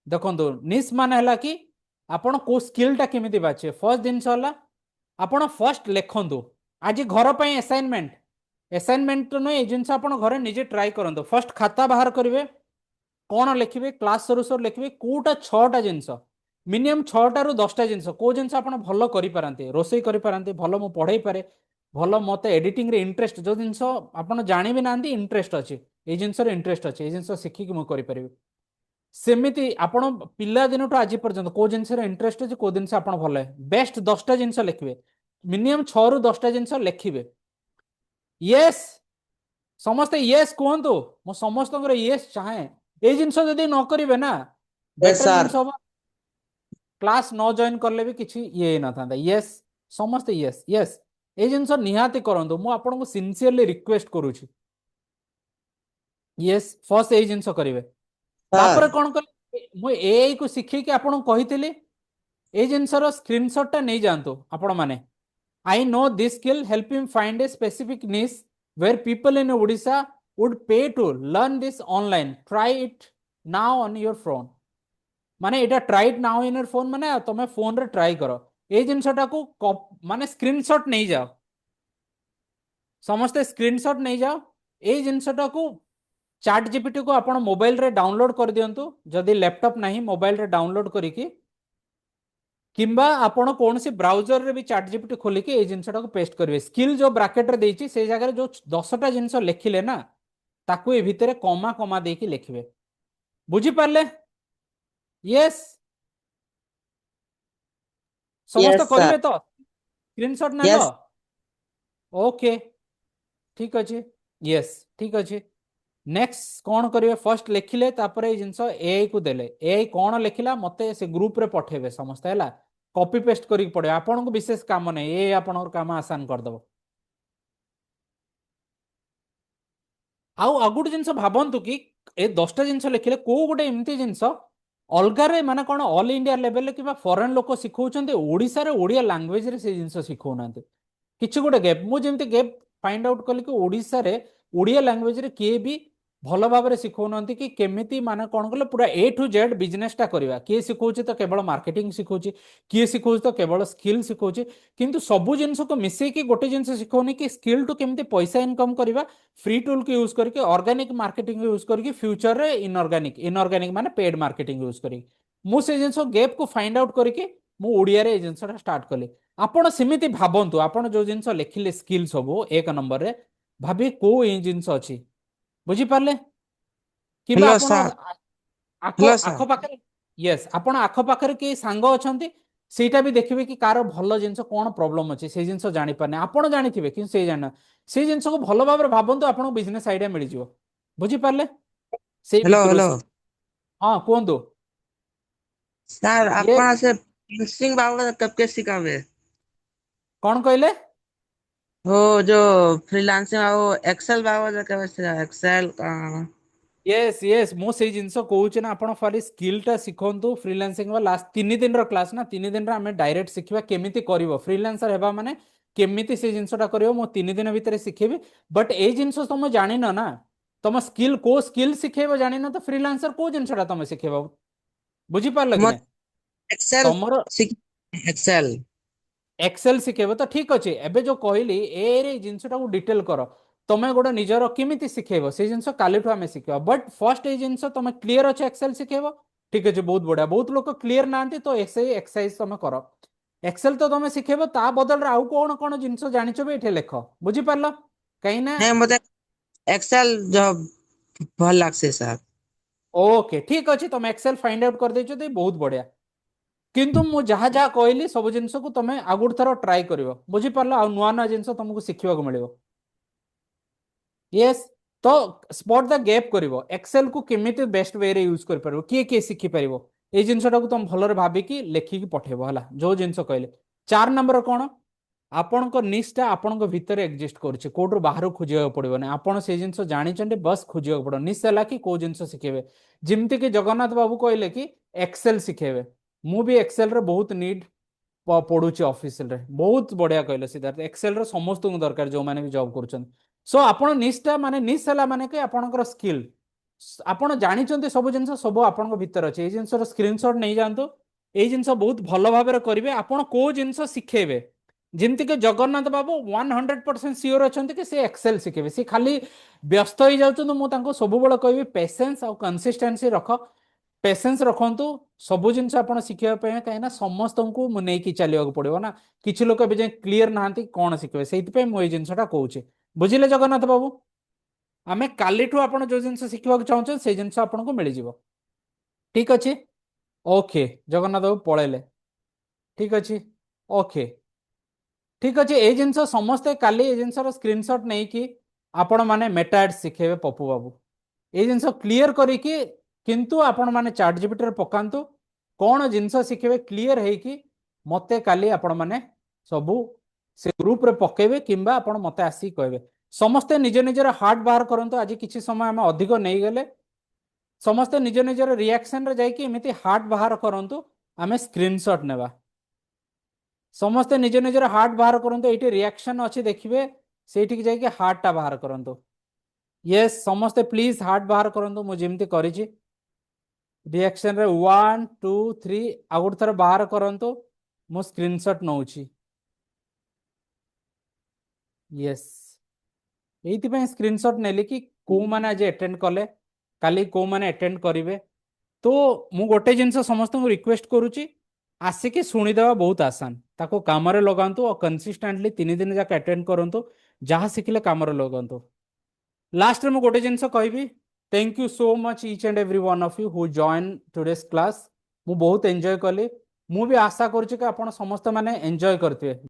देखंतु निस मान हला कि आपण को स्किल टा केमिति बाचे फर्स्ट जिंस हला आपण फर्स्ट लेखंतु आज घर पई असाइनमेंट तो नै ए जिंस आपण घरे निजे ट्राई करंतु फर्स्ट खाता बाहर करिवे कोन लिखिबे क्लास सरुसर लिखिबे कोटा 6टा जिंस मिनिमम 6टा रु 10टा जिंस को जिंस आपण भलो करि पारंते रोसई करि पारंते भलो मु पढाई पारे भलो मते एडिटिंग रे इंटरेस्ट जो जिंस आपण जानि भी नांती इंटरेस्ट अछि ए जिंस रे इंटरेस्ट अछि ए जिंस सिखि कि मु करि परिबे सेमिति आपण पिला दिन तो आज पर्यंत को जिंस रे इंटरेस्ट अछि को जिंस आपण भलो बेस्ट 10टा जिंस लिखिबे मिनिमम 6 रु 10टा जिंस लिखिबे यस समस्ते यस कहंतु मो समस्त यस चाहे ए जिंस जदी न करिवे ना यस बेटर सर जिंस होबा क्लास न जॉइन करले भी किछि ये न थांदा यस समस्त यस यस ए जिंस निहाती करंतु मु आपन को sincerely request करूछि yes first A जिंस करिवे तापर सर कोन कर मु एआई को सिखी कि आपन कहितली ए जिंस रो स्क्रीनशॉट टा नै जानतो आपन माने I know this skill help him find a specific niche where people in Odisha would pay to learn this online. Try it now on your phone. माने एटा try it now in your phone माने तमे phone रे try करो ए जिंसटा को माने screenshot नहीं जाओ समस्त स्क्रीनशॉट नहीं जाओ ए जिंसटा को चैट जीपीटी को आपण मोबाइल रे डाउनलोड कर दियंतु जदी लैपटॉप नहीं मोबाइल रे डाउनलोड करिकि किंबा आपण कौन सी ब्राउजर रे भी चैट जीपीटी खोली के ए जिंसटा को पेस्ट करिवे स्किल जो ब्रैकेट रे देछि से जगह जो 10टा जिंस लिखिले ना ताकू ए भितरे कमा कमा देकी लिखिवे बुझी पारले यस समस्त यस करिवे सर तो स्क्रीनशॉट नेलो यस ओके ठीक अछि यस ठीक अछि नेक्स्ट कौन करिवे फर्स्ट लिखिले तापर ए जिंस एआई को देले एआई कौन लिखिला मते से ग्रुप रे पठेबे समस्त हैला कॉपी पेस्ट करी पड़े आपन को विशेष काम नै ए आपन काम आसान कर दबो आउ अगुड जिंस भाबंतु कि ए 10टा जिनस लिखिले को गोटे एमती जिनस अलगारे माने कौन ऑल इंडिया लेवल कि फॉरेन लोक शिखौछन्ते ओडिसा रे ओडिया लैंग्वेज रे से जिनस शिखौनांते किछि गोटे गैप मु जेमती गैप फाइंड आउट कली कि ओडिसा रे ओडिया लैंग्वेज रे किए भी भल भाव में शिखौनांती कि केमिति माने कौन कले पूरा ए टू जेड बिजनेस टा करबा किए शिखौछि तो केवल मार्केटिंग शिखौछि किए शिखौछि तो केवल स्किल शिखौछि किंतु सबु जिनस को मिसै कि गोटे जिनस शिखौनी कि स्किल टू केमिति पैसा इनकम करबा फ्री टूल को यूज करके ऑर्गेनिक मार्केटिंग यूज करके फ्यूचर रे इनऑर्गेनिक माने पेड मार्केटिंग यूज करी मु से जिनस गैप को फाइंड आउट करके मु ओडिया रे जिनसटा स्टार्ट कली आपण सेमिति भाबंतु आपण जो जिनस लिखिले स्किल सब एक नंबर रे भाबी को ए जिनस अछि बुझी पारले किबा हेलो आपण सर आख हेलो आख सर पाखरे यस आपण आख पाखरे के सांग अछंती ସେଇଟା ବି ଦେଖିବେ କି କାର ଭଲ ଜିନିଷ କଣ ପ୍ରୋବ୍ଲେମ ଅଛି ସେଇ ଜିନିଷ ଜାଣିପାରନି ଆପଣ ଜାଣିଥିବେ କିନ୍ତୁ ସେଇ ଜାଣିନା ସେଇ ଜିନିଷକୁ ଭଲ ଭାବରେ ଭାବନ୍ତୁ ଆପଣଙ୍କୁ ବିଜନେସ ଆଇଡିଆ ମିଳିଯିବ ବୁଝିପାରିଲେ ସେଇ हेलो ଭିତରୁ हेलो ହଁ କୁହନ୍ତୁ सर ଇଏ ଆପଣ ସେ सिंह बाबू कब के सिखावे କଣ କହିଲେ वो जो फ्रीलांसिंग वो एक्सेल बाबू कब सिखावे एक्सेल का यस यस ମୁଁ ସେଇ ଜିନିଷ କହୁଛି ନା ଆପଣ ଖାଲି ସ୍କିଲଟା ଶିଖନ୍ତୁ ଫ୍ରିଲାନ୍ସିଂ ବା ଲାଷ୍ଟ 3 ଦିନର କ୍ଲାସ୍ ନା 3 ଦିନରେ ଆମେ ଡାଇରେକ୍ଟ ଶିଖିବା କେମିତି କରିବ ଫ୍ରିଲାନ୍ସର ହେବା ମାନେ କେମିତି ସେ ଜିନିଷଟା କରିବ ମୁଁ 3 ଦିନ ଭିତରେ ଶିଖେଇବି ବଟ୍ ଏଇ ଜିନିଷ ତମେ ଜାଣିନ ନା ତମ ସ୍କିଲ କୋଉ ସ୍କିଲ ଶିଖେଇବ ଜାଣିନ ତ ଫ୍ରିଲାନ୍ସର କୋଉ ଜିନିଷଟା ତମେ ଶିଖେଇବ ବୁଝିପାରିଲ କି मत ନାଇଁ एक्सेल ତମର सीख एक्सेल एक्सेल शिखेब तो ठीक अच्छे एबे जो कहली ए रे जिनसटा डिटेल कर तमें गोटे निजर केमिति शिखेब से जिनस कालीठू आम शिखा बट फर्स्ट ये जिनस तुम क्लीयर अच्छे एक्सेल शिखेब ठीक अच्छे बहुत बढ़िया बहुत लोग क्लीयर ना तो एक्सरसाइज तुम कर एक्सेल तो तुम शिखेब ता बदल आउ कौन कौन जिनस जानिछ बे एठे लेख बुझिपारल कहीं ना नहीं मुझे एक्सेल जो भल लागसे सर ओके ठीक अच्छे तुम एक्सेल फाइंड आउट कर देछ तो बहुत बढ़िया किंतु मु जहाँ जहाँ कहली सब जिनस को तुम आगु थर ट्राए कर बुझिपार आ नुआ नुआ जिनस तुमको शिखा मिले यस तो स्पॉट द गैप करिवो एक्सेल को केमिति बेस्ट वे रे यूज कर परबो किए शिखि पारिबो ए जिनसटा को तुम भलरे भाबिकी लेखिकी पठेबो हला जो जिनस कहले 4 नंबर कोन आपणको निष्ठा आपणको भितर एक्जिस्ट करूछि कोडरो बाहर खोजिया पड़िबो नै आपण से जिनस जानिचंडे बस खोजिया पड़ो निश्चला कि को जिनस शिखेबे जिमति कि जगन्नाथ बाबू कहले कि एक्सेल शिखेबे मु भी एक्सेल रे बहुत नीड पढ़ुची ऑफिस रे बहुत बढ़िया कहले सिद्धार्थ एक्सेल रे समस्त को दरकार जो माने भी जॉब करूछन सो आपण निष्ठा माने निश्चला माने कि आपणकर स्किल आपण जानिचंते सब जिनस सब आपणको भितर अछि ए जिनस रो स्क्रीनशॉट नै जानतो ए जिनस बहुत भलो भाबरे करिवे आपण को जिनस शिखेबे जिमति के जगन्नाथ बाबू 100% सियोर अछंती कि से एक्सेल शिखेबे से खाली व्यस्त हो जाउछन मु तांको सब बेले कहबी पेशेंस और कंसिस्टेंसी रख पेशेंस रखंतु सब जिनस आपण शिखिया पे कहीं समस्त को नहीं चलिया पड़ो ना किसी लोग ए क्लीयर नहांती कौन शिखे से मुझे जिनसा कहूँ बुझिले जगन्नाथ बाबू आम कालीठू आप जो जिन शिखा चाहूँ से जिन आपको मिल जाव ठीक अच्छे ओके जगन्नाथ बाबू पलैले ठीक अच्छे ओके ठीक अच्छे ये जिन समस्ते काली जिनसर स्क्रीनशॉट नहीं कि आपण मैंने मेटा शिखेबे पप्पू बाबू ये जिन क्लीयर करिकी किंतु आपण माने चैट जीपीटी रे पकांतु कौन जिनस शिखेबे क्लीयर है कि मते काली आपण माने सबू से ग्रुप रे पकेबे किंबा आपण मते आसी कहबे समस्ते निज निजर हार्ट बाहर करंतु आज किछि समय हम अधिक नहीं गले समस्ते निज निजर रिएक्शन रे जाई कि एमिति हार्ट बाहर करंतु आमे स्क्रीनशॉट नेबा समस्ते निज निजर हार्ट बाहर करंतु एठी रिएक्शन अछि देखिबे सेठी जाई कि हार्ट टा बाहर करंतु यस समस्ते प्लीज हार्ट बाहर करंतु मु जेमति करिछि रिएक्शन रे 1 2 3 आउट थर बाहर करंतु मु स्क्रीनशॉट नउछि यस एइति पे स्क्रीनशॉट नेली कि को माने आज अटेंड कले काली को माने अटेंड करिवे तो मु गोटे जिनस समस्त को रिक्वेस्ट करूछि आसिके सुनी देवा बहुत आसान ताको काम रे लगांतु और कंसिस्टेंटली 3 दिन जाक अटेंड करंतु जहां सिखले काम रे लगांतु लास्ट रे मु गोटे जिनस कहबी thank you so much each and every one of you who join today's class मु बहुत एंजॉय कली मु भी आशा करूछि कि आपण समस्त माने एंजॉय करथिबे।